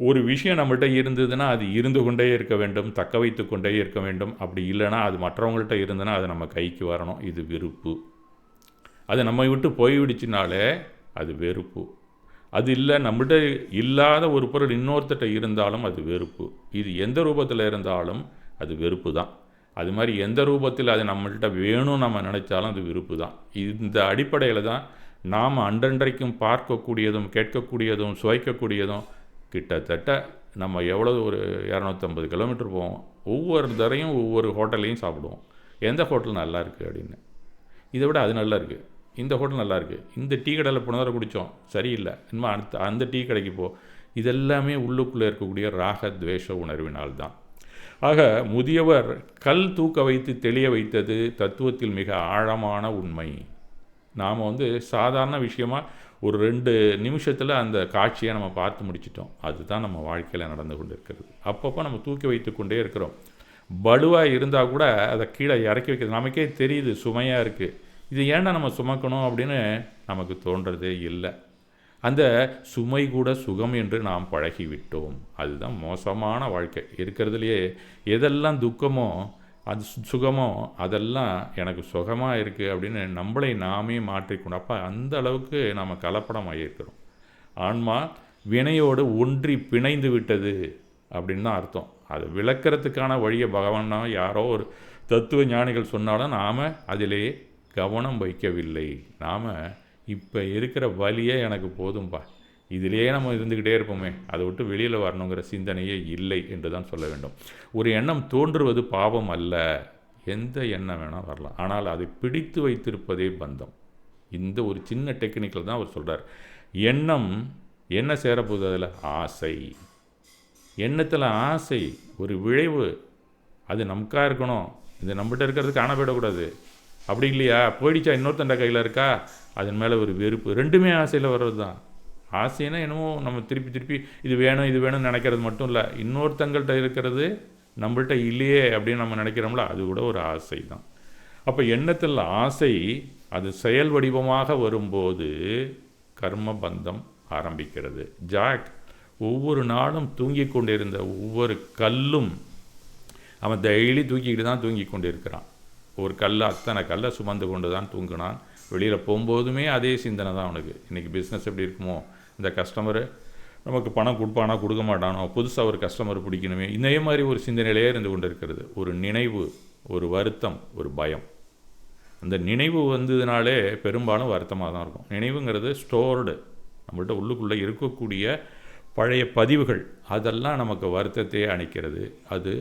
ஒரு விஷயம் நம்மகிட்ட இருந்ததுன்னா அது இருந்து கொண்டே இருக்க வேண்டும், தக்க வைத்து கொண்டே இருக்க வேண்டும். அப்படி இல்லைனா அது மற்றவங்கள்ட்ட இருந்ததுன்னா அது நம்ம கைக்கு வரணும். இது விருப்பு. அது நம்ம விட்டு போய்விடுச்சினாலே அது வெறுப்பு. அது இல்லை, நம்மகிட்ட இல்லாத ஒரு பொருள் இன்னொருத்தட்ட இருந்தாலும் அது வெறுப்பு. இது எந்த ரூபத்தில் இருந்தாலும் அது வெறுப்பு தான். அது மாதிரி எந்த ரூபத்தில் அது நம்மள்கிட்ட வேணும் நம்ம நினச்சாலும் அது விருப்பு தான். இந்த அடிப்படையில் தான் நாம் அன்றன்றைக்கும் பார்க்கக்கூடியதும் கேட்கக்கூடியதும் சுவைக்கக்கூடியதும் கிட்டத்தட்ட நம்ம எவ்வளோ ஒரு 250 கிலோமீட்டர் போவோம். ஒவ்வொரு தரையும் ஒவ்வொரு ஹோட்டல்லையும் சாப்பிடுவோம். எந்த ஹோட்டல் நல்லா இருக்குது அப்படின்னு, இதை விட அது நல்லா இருக்குது, இந்த ஹோட்டல் நல்லா இருக்குது, இந்த டீ கடையில் போன தடவை குடித்தோம் சரியில்லை, இன்னும் அந்த டீ கடைக்கு போ. இதெல்லாமே உள்ளுக்குள்ளே இருக்கக்கூடிய ராகத்வேஷ உணர்வினால் தான். ஆக முதியவர் கல் தூக்க வைத்து தெளிய வைத்தது தத்துவத்தில் மிக ஆழமான உண்மை. நாம் சாதாரண விஷயமாக ஒரு 2 நிமிஷத்தில் அந்த காட்சியை நம்ம பார்த்து முடிச்சிட்டோம். அதுதான் நம்ம வாழ்க்கையில் நடந்து கொண்டு இருக்கிறது. அப்பப்போ நம்ம தூக்கி வைத்து கொண்டே இருக்கிறோம். பலுவாக இருந்தால் கூட அதை கீழே இறக்கி வைக்கிறது நமக்கே தெரியுது, சுமையாக இருக்குது, இது ஏன்டா நம்ம சுமக்கணும் அப்படின்னு நமக்கு தோன்றதே இல்லை. அந்த சுமை கூட சுகம் என்று நாம் பழகிவிட்டோம். அதுதான் மோசமான வாழ்க்கை. இருக்கிறதுலையே எதெல்லாம் துக்கமோ அது சுகமோ அதெல்லாம் எனக்கு சுகமாக இருக்குது அப்படின்னு நம்மளை நாமே மாற்றிக்கொண்டு, அப்போ அந்த அளவுக்கு நாம் கலப்படமாக இருக்கிறோம். ஆன்மா வினையோடு ஒன்றி பிணைந்து விட்டது அப்படின்னு தான் அர்த்தம். அதை விளக்கிறதுக்கான வழியை பகவானா யாரோ ஒரு தத்துவ ஞானிகள் சொன்னாலும் நாம் அதிலே கவனம் வைக்கவில்லை. நாம் இப்போ இருக்கிற வலியே எனக்கு போதும்பா, இதிலேயே நம்ம இருந்துக்கிட்டே இருப்போமே, அதை விட்டு வெளியில் வரணுங்கிற சிந்தனையே இல்லை என்று தான் சொல்ல வேண்டும். ஒரு எண்ணம் தோன்றுவது பாவம் அல்ல, எந்த எண்ணம் வேணால் வரலாம், ஆனால் அதை பிடித்து வைத்திருப்பதே பந்தம். இந்த ஒரு சின்ன டெக்னிக்கில் தான் அவர் சொல்கிறார். எண்ணம் என்ன சேரப்போகுது, அதில் ஆசை. எண்ணத்தில் ஆசை ஒரு விளைவு, அது நமக்காக இருக்கணும், இது நம்மகிட்ட இருக்கிறது காணப்படக்கூடாது. அப்படி இல்லையா, போயிடுச்சா இன்னொருத்தண்ட கையில் இருக்கா, அதன் மேலே ஒரு வெறுப்பு. ரெண்டுமே ஆசையில் வர்றது தான். ஆசைன்னா என்னமோ நம்ம திருப்பி இது வேணும்னு நினைக்கிறது மட்டும் இல்லை, இன்னொருத்தங்கள்கிட்ட இருக்கிறது நம்மள்கிட்ட இல்லையே அப்படின்னு நம்ம நினைக்கிறோம்ல, அது கூட ஒரு ஆசை தான். அப்போ எண்ணத்தில் ஆசை அது செயல் வடிவமாக வரும்போது கர்ம பந்தம் ஆரம்பிக்கிறது. ஜாக் ஒவ்வொரு நாளும் தூங்கி கொண்டிருந்த ஒவ்வொரு கல்லும் அவன் டெய்லி தூக்கிக்கிட்டு தான் தூங்கி கொண்டு இருக்கிறான். ஒரு அத்தனை கல்லை சுமந்து கொண்டு தான் தூங்கினான். வெளியில் போகும்போதுமே அதே சிந்தனை தான் அவனுக்கு. இன்றைக்கி பிஸ்னஸ் எப்படி இருக்குமோ, இந்த கஸ்டமரு நமக்கு பணம் கொடுப்பானா கொடுக்க மாட்டானோ, புதுசாக ஒரு கஸ்டமர் பிடிக்கணுமே, இதே மாதிரி ஒரு சிந்தனையிலே இருந்து கொண்டு இருக்கிறது. ஒரு நினைவு, ஒரு வருத்தம், ஒரு பயம். அந்த நினைவு வந்ததுனாலே பெரும்பாலும் வருத்தமாக தான் இருக்கும். நினைவுங்கிறது ஸ்டோர்டு, நம்மள்கிட்ட உள்ளுக்குள்ளே இருக்கக்கூடிய பழைய பதிவுகள், அதெல்லாம் நமக்கு வருத்தத்தையே அளிக்கிறது. அது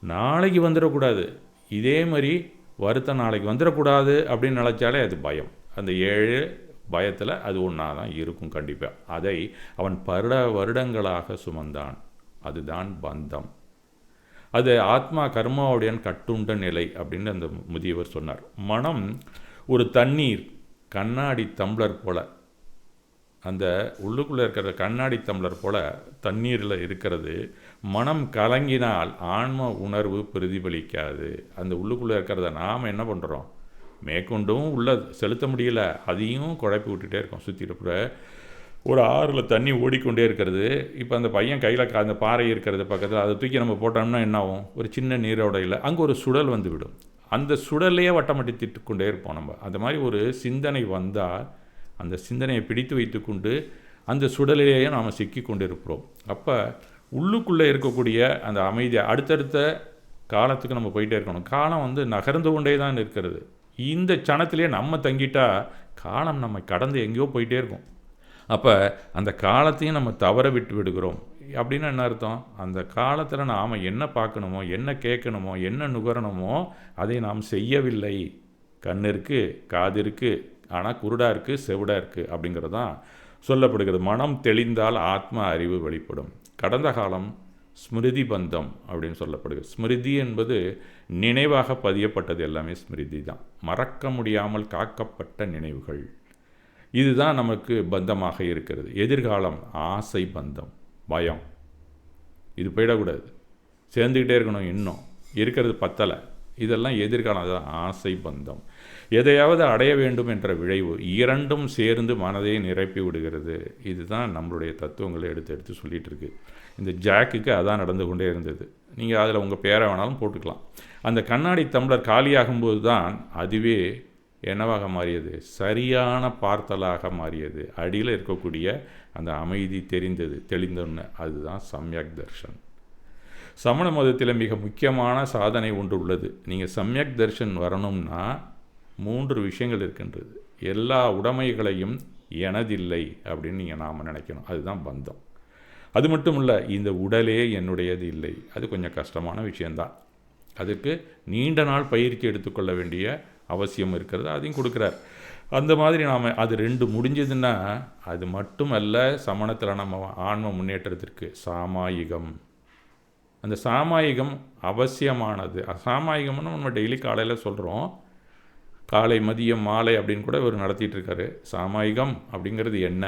நாளைக்கு வந்துடக்கூடாது, இதே மாதிரி வருத்தம் நாளைக்கு வந்துடக்கூடாது அப்படின்னு நினச்சாலே அது பயம். அந்த 7 பயத்தில் அது ஒன்றா தான் இருக்கும் கண்டிப்பாக. அதை அவன் பல வருடங்களாக சுமந்தான். அதுதான் பந்தம். அது ஆத்மா கர்மாவுடன் கட்டுண்ட நிலை அப்படின்னு அந்த முதியவர் சொன்னார். மனம் ஒரு தண்ணீர் கண்ணாடி டம்ளர் போல், அந்த உள்ளுக்குள்ளே இருக்கிற கண்ணாடி டம்ளர் போல் தண்ணீரில் இருக்கிறது. மனம் கலங்கினால் ஆன்ம உணர்வு பிரதிபலிக்காது. அந்த உள்ளுக்குள்ளே இருக்கிறத நாம் என்ன பண்ணுறோம், மேற்கொண்டும் உள்ளே செலுத்த முடியல, அதையும் குழப்பி விட்டுட்டே இருக்கோம். சுற்றிட்டு ஒரு ஆறில் தண்ணி ஓடிக்கொண்டே இருக்கிறது. இப்போ அந்த பையன் கையில் அந்த பாறை இருக்கிறது பக்கத்தில், அதை தூக்கி நம்ம போட்டோம்னா என்ன ஆகும், ஒரு சின்ன நீரோடையில் அங்கே ஒரு சுடல் வந்து விடும். அந்த சுடலையே வட்டமட்டித்து கொண்டே இருப்போம் நம்ம. அந்த மாதிரி ஒரு சிந்தனை வந்தால் அந்த சிந்தனையை பிடித்து வைத்து கொண்டு அந்த சுடலிலேயே நாம் சிக்கி கொண்டு இருக்கிறோம். அப்போ உள்ளுக்குள்ளே இருக்கக்கூடிய அந்த அமைதி அடுத்தடுத்த காலத்துக்கு நம்ம போயிட்டே இருக்கணும். காலம் வந்து நகர்ந்து கொண்டே தான் இருக்கிறது. இந்த சனத்திலே நம்ம தங்கிட்டால் காலம் நம்ம கடந்து எங்கேயோ போயிட்டே இருக்கும். அப்போ அந்த காலத்தையும் நம்ம தவற விட்டு விடுகிறோம். அப்படின்னு என்ன அர்த்தம், அந்த காலத்தில் நாம் என்ன பார்க்கணுமோ, என்ன கேட்கணுமோ, என்ன நுகரணுமோ அதை நாம் செய்யவில்லை. கண் இருக்குது, காது இருக்குது, ஆனால் குருடாக இருக்குது, செவிடாக இருக்குது அப்படிங்கிறது தான் சொல்லப்படுகிறது. மனம் தெளிந்தால் ஆத்ம அறிவு வெளிப்படும். கடந்த காலம் ஸ்மிருதி பந்தம் அப்படின்னு சொல்லப்படுகிறது. ஸ்மிருதி என்பது நினைவாக பதியப்பட்டது, எல்லாமே ஸ்மிருதி தான். மறக்க முடியாமல் காக்கப்பட்ட நினைவுகள், இதுதான் நமக்கு பந்தமாக இருக்கிறது. எதிர்காலம் ஆசை பந்தம், பயம், இது போயிடக்கூடாது, சேர்ந்துக்கிட்டே இருக்கணும், இன்னும் இருக்கிறது பத்தலை, இதெல்லாம் எதிர்காலம். தான் ஆசை பந்தம். எதையாவது அடைய வேண்டும் என்ற விழைவு, இரண்டும் சேர்ந்து மனதை நிரப்பி விடுகிறது. இதுதான் நம்மளுடைய தத்துவங்களை எடுத்து சொல்லிகிட்டு இருக்கு. இந்த ஜாக்குக்கு அதான் நடந்து கொண்டே இருந்தது. நீங்கள் அதில் உங்கள் பேரை வேணாலும் போட்டுக்கலாம். அந்த கண்ணாடி டம்ளர் காலியாகும்போது தான் அதுவே என்னவாக மாறியது, சரியான பார்த்தலாக மாறியது. அடியில் இருக்கக்கூடிய அந்த அமைதி தெரிந்தது, தெளிந்தோன்னு. அதுதான் சம்யக் தர்ஷன். சமண மதத்தில் மிக முக்கியமான சாதனை ஒன்று உள்ளது. நீங்கள் சம்யக் தர்ஷன் வரணும்னா 3 விஷயங்கள் இருக்கின்றது. எல்லா உடைமைகளையும் எனதில்லை அப்படின்னு நாம் நினைக்கணும். அதுதான் பந்தம். அது மட்டும் இல்லை, இந்த உடலே என்னுடையது இல்லை. அது கொஞ்சம் கஷ்டமான விஷயந்தான். அதுக்கு நீண்ட நாள் பயிற்சி எடுத்துக்கொள்ள வேண்டிய அவசியம் இருக்கிறது. அதையும் கொடுக்குறார். அந்த மாதிரி நாம் அது 2 முடிஞ்சதுன்னா அது மட்டும் அல்ல. சமணத்தில் நம்ம ஆன்ம முன்னேற்றத்திற்கு சாமாயிகம், அந்த சாமாயிகம் அவசியமானது. சாமாயிகம்னு நம்ம டெய்லி காலையில் சொல்கிறோம். காலை மதியம் மாலை அப்படின்னு கூட இவர் நடத்திட்டு இருக்காரு. சாமாயிகம் அப்படிங்கிறது என்ன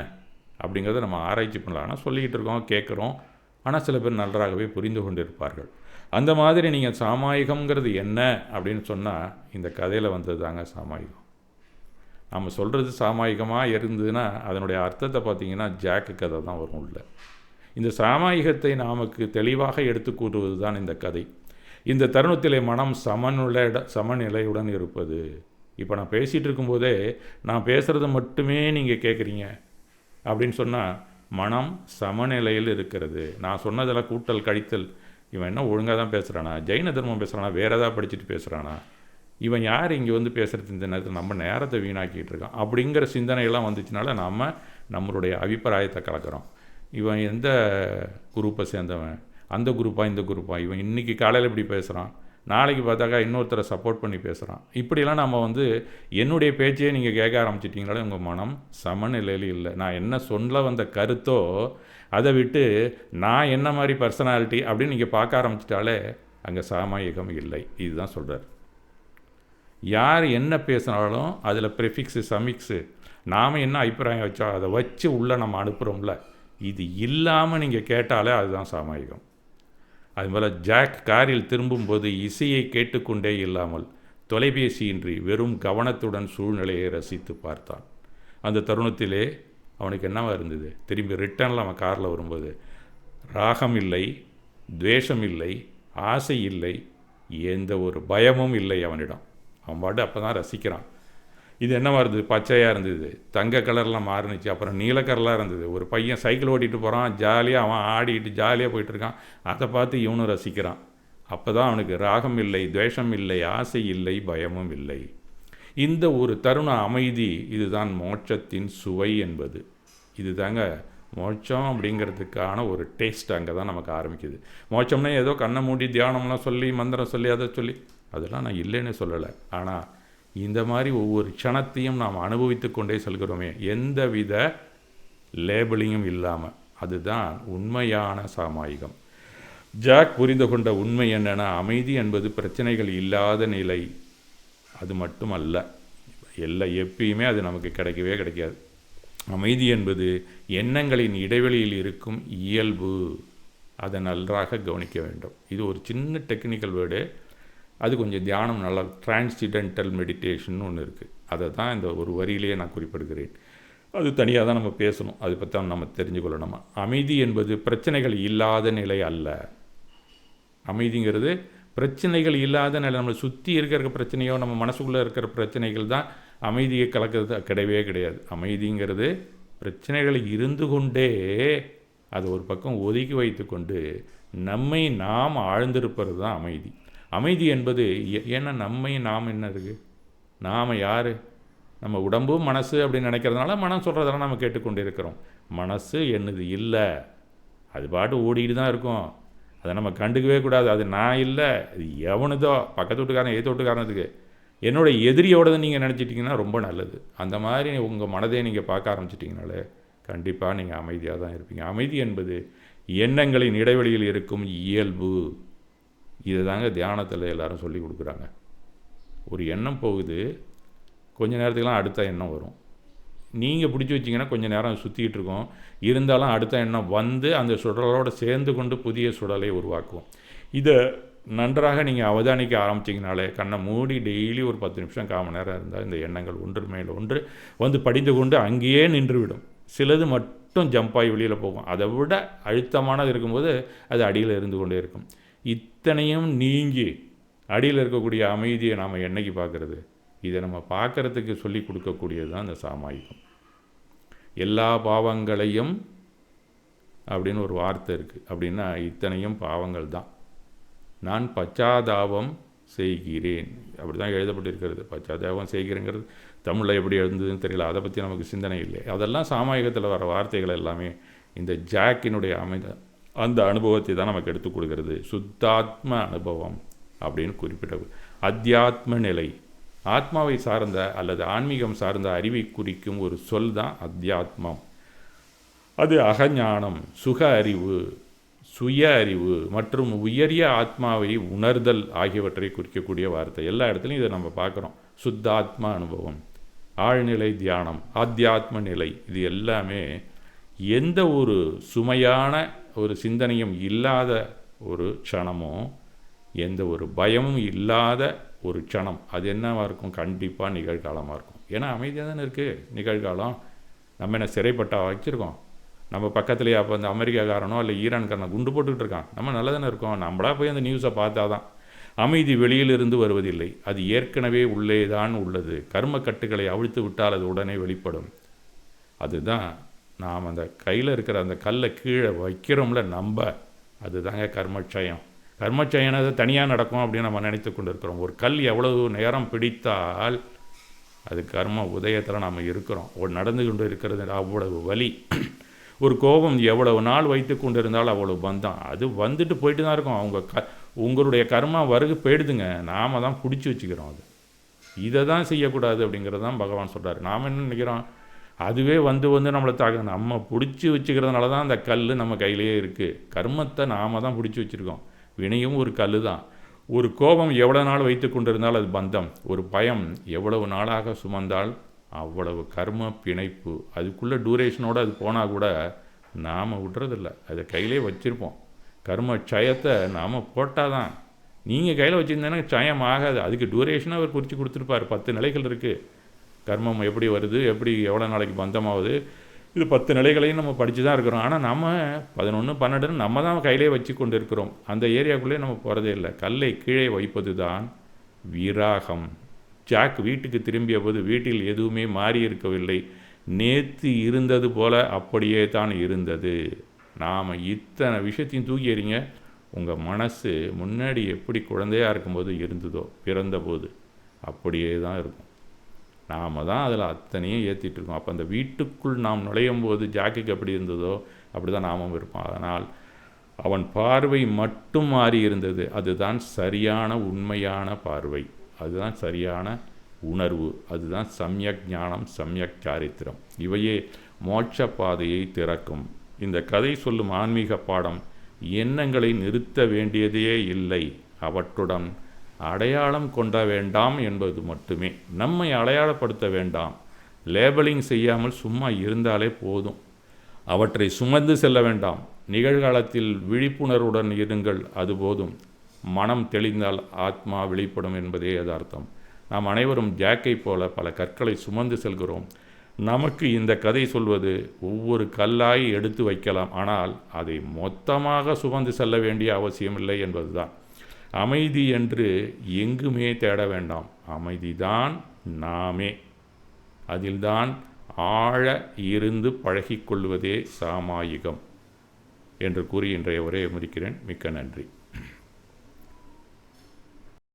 அப்படிங்கிறத நம்ம ஆராய்ச்சி பண்ணலாம். ஆனால் சொல்லிக்கிட்டு இருக்கோம், கேட்குறோம். ஆனால் சில பேர் நன்றாகவே புரிந்து கொண்டு இருப்பார்கள். அந்த மாதிரி நீங்கள் சாமாயிகம்ங்கிறது என்ன அப்படின்னு சொன்னால் இந்த கதையில் வந்தது தாங்க சாமாயிகம். நம்ம சொல்கிறது சாமாயிகமாக இருந்ததுன்னா அதனுடைய அர்த்தத்தை பார்த்திங்கன்னா ஜாக்கு கதை தான் வரும் உள்ள. இந்த சாமாயிகத்தை நமக்கு தெளிவாக எடுத்து கூறுவது தான் இந்த கதை. இந்த தருணத்திலே மனம் சமநிலையுடன் இருப்பது. இப்போ நான் பேசிகிட்டு இருக்கும்போதே நான் பேசுகிறத மட்டுமே நீங்கள் கேட்குறீங்க அப்படின்னு சொன்னால் மனம் சமநிலையில் இருக்கிறது. நான் சொன்னதெல்லாம் கூட்டல் கழித்தல், இவன் என்ன ஒழுங்காக தான் பேசுகிறானா, ஜெயின தர்மம் பேசுகிறானா, வேறு ஏதாவது படிச்சுட்டு பேசுகிறானா, இவன் யார் இங்கே வந்து பேசுகிறது, இந்த நேரத்தில் நம்ம நேரத்தை வீணாக்கிட்டு இருக்கான் அப்படிங்கிற சிந்தனையெல்லாம் வந்துச்சுனால நம்மளுடைய அபிப்பிராயத்தை கலக்கிறோம். இவன் எந்த குரூப்பை சேர்ந்தவன், அந்த குரூப்பா இந்த குரூப்பா, இவன் இன்றைக்கி காலையில் இப்படி பேசுகிறான், நாளைக்கு பார்த்தாக்கா இன்னொருத்தரை சப்போர்ட் பண்ணி பேசுகிறான். இப்படிலாம் நம்ம வந்து என்னுடைய பேச்சையே நீங்கள் கேட்க ஆரம்பிச்சிட்டிங்களே உங்கள் மனம் சமநிலையில் இல்லை. நான் என்ன சொல்ல வந்த கருத்தோ அதை விட்டு நான் என்ன மாதிரி பர்சனாலிட்டி அப்படின்னு நீங்கள் பார்க்க ஆரம்பிச்சிட்டாலே அங்கே சாமாயிகம் இல்லை. இதுதான் சொல்கிறார். யார் என்ன பேசினாலும் அதில் ப்ரிஃபிக்ஸு சமிக்ஸு நாம் என்ன அபிப்பிராயம் வச்சோ அதை வச்சு உள்ளே நம்ம அனுப்புகிறோம்ல, இது இல்லாமல் நீங்கள் கேட்டாலே அதுதான் சாமாயிகம். அதுபோல் ஜாக் காரில் திரும்பும்போது இசையை கேட்டுக்கொண்டே இல்லாமல் தொலைபேசியின்றி வெறும் கவனத்துடன் சூழ்நிலையை ரசித்து பார்த்தான். அந்த தருணத்திலே அவனுக்கு என்னவா இருந்தது, திரும்பி ரிட்டர்னில் அவன் காரில் வரும்போது ராகம் இல்லை, துவேஷம் இல்லை, ஆசை இல்லை, எந்த ஒரு பயமும் இல்லை அவனிடம். அவன் பாட்டு அப்போ தான் ரசிக்கிறான். இது என்னவா இருந்தது? பச்சையாக இருந்தது, தங்க கலர்லாம் மாறுனுச்சு, அப்புறம் நீல கலராக இருந்தது. ஒரு பையன் சைக்கிள் ஓட்டிகிட்டு போகிறான், ஜாலியாக அவன் ஆடிட்டு ஜாலியாக போயிட்டுருக்கான். அதை பார்த்து இவனும் ரசிக்கிறான். அப்போ தான் அவனுக்கு ராகம் இல்லை, துவேஷம் இல்லை, ஆசை இல்லை, பயமும் இல்லை. இந்த ஒரு தருண அமைதி இதுதான் மோட்சத்தின் சுவை என்பது. இது தாங்க மோட்சம் அப்படிங்கிறதுக்கான ஒரு டேஸ்ட் அங்கே தான் நமக்கு ஆரம்பிக்குது. மோட்சம்னா ஏதோ கண்ணை மூடி தியானம்லாம் சொல்லி மந்திரம் சொல்லி அதை சொல்லி அதெல்லாம் நான் இல்லைன்னு சொல்லலை. ஆனால் இந்த மாதிரி ஒவ்வொரு க்ஷணத்தையும் நாம் அனுபவித்து கொண்டே செல்கிறோமே, எந்தவித லேபிளிங்கும் இல்லாமல், அதுதான் உண்மையான சாமாயிகம். ஜாக் புரிந்து கொண்ட உண்மை என்னென்னா, அமைதி என்பது பிரச்சனைகள் இல்லாத நிலை. அது மட்டுமல்ல, எப்பயுமே அது நமக்கு கிடைக்கவே கிடைக்காது. அமைதி என்பது எண்ணங்களின் இடைவெளியில் இருக்கும் இயல்பு. அதை நன்றாக கவனிக்க வேண்டும். இது ஒரு சின்ன டெக்னிக்கல் வேர்டு. அது கொஞ்சம் தியானம் நல்லா டிரான்சிடென்டல் மெடிடேஷன் ஒன்று இருக்குது. அதை தான் இந்த ஒரு வரியிலேயே நான் குறிப்பிடுகிறேன். அது தனியாக தான் நம்ம பேசணும். அதை பற்றி தான் நம்ம தெரிஞ்சுக்கொள்ளணும். அமைதி என்பது பிரச்சனைகள் இல்லாத நிலை அல்ல. அமைதிங்கிறது பிரச்சனைகள் இல்லாத நிலை. நம்மளை சுற்றி இருக்கிற பிரச்சனையோ நம்ம மனசுக்குள்ளே இருக்கிற பிரச்சனைகள் தான் அமைதியை கலக்கிறது கிடையவே கிடையாது. அமைதிங்கிறது பிரச்சனைகள் இருந்து கொண்டே அதை ஒரு பக்கம் ஒதுக்கி வைத்து கொண்டு நம்மை நாம் ஆழ்ந்திருப்பது தான் அமைதி. அமைதி என்பது ஏன்னா நம்மை நாம் என்ன இருக்குது, நாம் யார்? நம்ம உடம்பு மனசு அப்படின்னு நினைக்கிறதுனால மனம் சொல்கிறதெல்லாம் நம்ம கேட்டுக்கொண்டு இருக்கிறோம். மனசு என்னது இல்லை, அது பாட்டு ஓடிக்கிட்டு தான் இருக்கும். அதை நம்ம கண்டுக்கவே கூடாது. அது நான் இல்லை, இது எவனுதோ பக்கத்து வீட்டுக்காரன் ஏற்ற வீட்டுக்காரனுக்கு என்னோடய எதிரியோடதை நீங்கள் நினச்சிட்டிங்கன்னா ரொம்ப நல்லது. அந்த மாதிரி உங்கள் மனதை நீங்கள் பார்க்க ஆரம்பிச்சிட்டிங்கனாலே கண்டிப்பாக நீங்கள் அமைதியாக தான் இருப்பீங்க. அமைதி என்பது எண்ணங்களின் இடைவெளியில் இருக்கும் இயல்பு. இதை தாங்க தியானத்தில் எல்லோரும் சொல்லி கொடுக்குறாங்க. ஒரு எண்ணம் போகுது, கொஞ்ச நேரத்துக்குலாம் அடுத்த எண்ணம் வரும். நீங்கள் பிடிச்சி வச்சிங்கன்னா கொஞ்சம் நேரம் சுற்றிக்கிட்டு இருக்கோம். இருந்தாலும் அடுத்த எண்ணம் வந்து அந்த சுடலோடு சேர்ந்து கொண்டு புதிய சுடலை உருவாக்கும். இதை நன்றாக நீங்கள் அவதானிக்க ஆரம்பிச்சிங்கனாலே, கண்ணை மூடி டெய்லி ஒரு 10 நிமிஷம் 1/4 மணி நேரம் இருந்தால் இந்த எண்ணங்கள் ஒன்று மேல் ஒன்று வந்து படிந்து கொண்டு அங்கேயே நின்றுவிடும். சிலது மட்டும் ஜம்பாகி வெளியில் போகும். அதை விட அழுத்தமானது இருக்கும்போது அது அடியில் இருந்து கொண்டே இருக்கும். இத்தனையும் நீங்கி அடியில் இருக்கக்கூடிய அமைதியை நாம் என்னைக்கு பார்க்குறது? இதை நம்ம பார்க்குறதுக்கு சொல்லி கொடுக்கக்கூடியது தான் இந்த சாமாயிகம். எல்லா பாவங்களையும் அப்படின்னு ஒரு வார்த்தை இருக்குது. அப்படின்னா இத்தனையும் பாவங்கள் தான். நான் பச்சாதாபம் செய்கிறேன், அப்படி தான் எழுதப்பட்டிருக்கிறது. பச்சாதாபம் செய்கிறேங்கிறது தமிழில் எப்படி எழுந்ததுன்னு தெரியல, அதை பற்றி நமக்கு சிந்தனை இல்லை. அதெல்லாம் சாமாயிகத்தில் வர வார்த்தைகள் எல்லாமே இந்த ஜாக்கினுடைய அந்த அனுபவத்தை தான் நமக்கு எடுத்துக் கொடுக்கிறது. சுத்தாத்ம அனுபவம் அப்படின்னு குறிப்பிட்டது. அத்தியாத்ம நிலை, ஆத்மாவை சார்ந்த அல்லது ஆன்மீகம் சார்ந்த அறிவை குறிக்கும் ஒரு சொல் தான் அத்தியாத்மம். அது அகஞானம், சுக அறிவு, சுய அறிவு மற்றும் உயரிய ஆத்மாவை உணர்தல் ஆகியவற்றை குறிக்கக்கூடிய வார்த்தை. எல்லா இடத்துலையும் இதை நம்ம பார்க்குறோம். சுத்தாத்ம அனுபவம், ஆழ்நிலை தியானம், ஆத்தியாத்ம நிலை, இது எல்லாமே எந்த ஒரு சுமையான ஒரு சிந்தனையும் இல்லாத ஒரு க்ஷணமோ, எந்த ஒரு பயமும் இல்லாத ஒரு க்ஷணம், அது என்னவாக இருக்கும்? கண்டிப்பாக நிகழ்காலமாக இருக்கும். ஏன்னா அமைதியாக தானே இருக்குது நிகழ்காலம். நம்ம என்ன சிறைப்பட்டா வச்சுருக்கோம்? நம்ம பக்கத்துலேயே அப்போ அந்த அமெரிக்காக்காரனோ இல்லை ஈரான்காரனோ குண்டு போட்டுக்கிட்டு இருக்கான். நம்ம நல்லா தானே இருக்கோம். நம்மளா போய் அந்த நியூஸை பார்த்தா தான். அமைதி வெளியிலிருந்து வருவதில்லை, அது ஏற்கனவே உள்ளே தான் உள்ளது. கர்ம கட்டுகளை அவிழ்த்து விட்டால் அது உடனே வெளிப்படும். அதுதான் நாம் அந்த கையில் இருக்கிற அந்த கல்லை கீழே வைக்கிறோம்ல நம்ம, அதுதாங்க கர்மட்சயம். கர்மட்சயம் அது தனியாக நடக்கும் அப்படின்னு நம்ம நினைத்து கொண்டு இருக்கிறோம். ஒரு கல் எவ்வளவு நேரம் பிடித்தால் அது கர்ம உதயத்தில் நாம் இருக்கிறோம். நடந்து கொண்டு இருக்கிறது அவ்வளவு வலி. ஒரு கோபம் எவ்வளவு நாள் வைத்து கொண்டு இருந்தாலும் அவ்வளவு பந்தம். அது வந்துட்டு போயிட்டு தான் இருக்கும். உங்களுடைய கர்மா வருகு போயிடுதுங்க, நாம் தான் பிடிச்சி வச்சுக்கிறோம். அது இதை தான் செய்யக்கூடாது அப்படிங்கிறது தான் பகவான் சொல்கிறார். நாம் என்ன நினைக்கிறோம்? அதுவே வந்து நம்மளை நம்ம பிடிச்சி வச்சுக்கிறதுனால தான் அந்த கல் நம்ம கையிலேயே இருக்குது. கர்மத்தை நாம் தான் பிடிச்சி வச்சுருக்கோம். வினையும் ஒரு கல் தான். ஒரு கோபம் எவ்வளோ நாள் வைத்து கொண்டிருந்தால் அது பந்தம். ஒரு பயம் எவ்வளவு நாளாக சுமந்தால் அவ்வளவு கர்ம பிணைப்பு. அதுக்குள்ளே டூரேஷனோடு அது போனால் கூட நாம் விட்றதில்ல, அதை கையிலே வச்சுருப்போம். கர்ம க்ஷயத்தை நாம் போட்டால் தான். நீங்கள் கையில் வச்சுருந்தேன்னா க்ஷயம் ஆகாது. அதுக்கு டூரேஷனாக அவர் குறித்து கொடுத்துருப்பார். 10 நிலைகள் இருக்குது. கர்மம் எப்படி வருது, எப்படி எவ்வளோ நாளைக்கு பந்தமாகுது, இது 10 நிலைகளையும் நம்ம படித்து தான் இருக்கிறோம். ஆனால் நம்ம 11, 12 நம்ம தான் கையிலே வச்சு கொண்டு இருக்கிறோம். அந்த ஏரியாக்குள்ளே நம்ம போகிறதே இல்லை. கல்லை கீழே வைப்பது தான் விராகம். ஜாக் வீட்டுக்கு திரும்பிய போது வீட்டில் எதுவுமே மாறி இருக்கவில்லை. நேற்று இருந்தது போல அப்படியே தான் இருந்தது. நாம் இத்தனை விஷயத்தையும் தூக்கி எறிங்க. உங்கள் மனசு முன்னாடி எப்படி குழந்தையாக இருக்கும்போது இருந்ததோ, பிறந்தபோது அப்படியே தான் இருக்கும். நாம் தான் அதில் அத்தனையும் ஏற்றிட்டுருக்கோம். அப்போ அந்த வீட்டுக்குள் நாம் நுழையும் போது ஜாக்குக்கு எப்படி இருந்ததோ அப்படி தான் நாமும் இருப்போம். அதனால் அவன் பார்வை மட்டும் மாறி இருந்தது. அதுதான் சரியான உண்மையான பார்வை, அதுதான் சரியான உணர்வு, அதுதான் சம்யக் ஞானம், சம்யக் சாரித்திரம். இவையே மோட்ச பாதையை திறக்கும். இந்த கதை சொல்லும் ஆன்மீக பாடம் எண்ணங்களை நிறுத்த வேண்டியதே இல்லை, அவற்றுடன் அடையாளம் கொண்ட வேண்டாம் என்பது மட்டுமே. நம்மை அடையாளப்படுத்த வேண்டாம், லேபலிங் செய்யாமல் சும்மா இருந்தாலே போதும். அவற்றை சுமந்து செல்ல வேண்டாம். நிகழ்காலத்தில் விழிப்புணர்வுடன் இருங்கள், அது போதும். மனம் தெளிந்தால் ஆத்மா வெளிப்படும் என்பதே யதார்த்தம். நாம் அனைவரும் ஜாக்கை போல பல கற்களை சுமந்து செல்கிறோம். நமக்கு இந்த கதை சொல்வது ஒவ்வொரு கல்லாய் எடுத்து வைக்கலாம், ஆனால் அதை மொத்தமாக சுமந்து செல்ல வேண்டிய அவசியமில்லை என்பதுதான். அமைதி என்று எங்குமே தேட வேண்டாம், அமைதிதான் நாமே. அதில்தான் ஆழ இருந்து பழகிக்கொள்வதே சாமாயிகம் என்று கூறி இன்றைய உரையை முடிக்கிறேன். மிக்க நன்றி.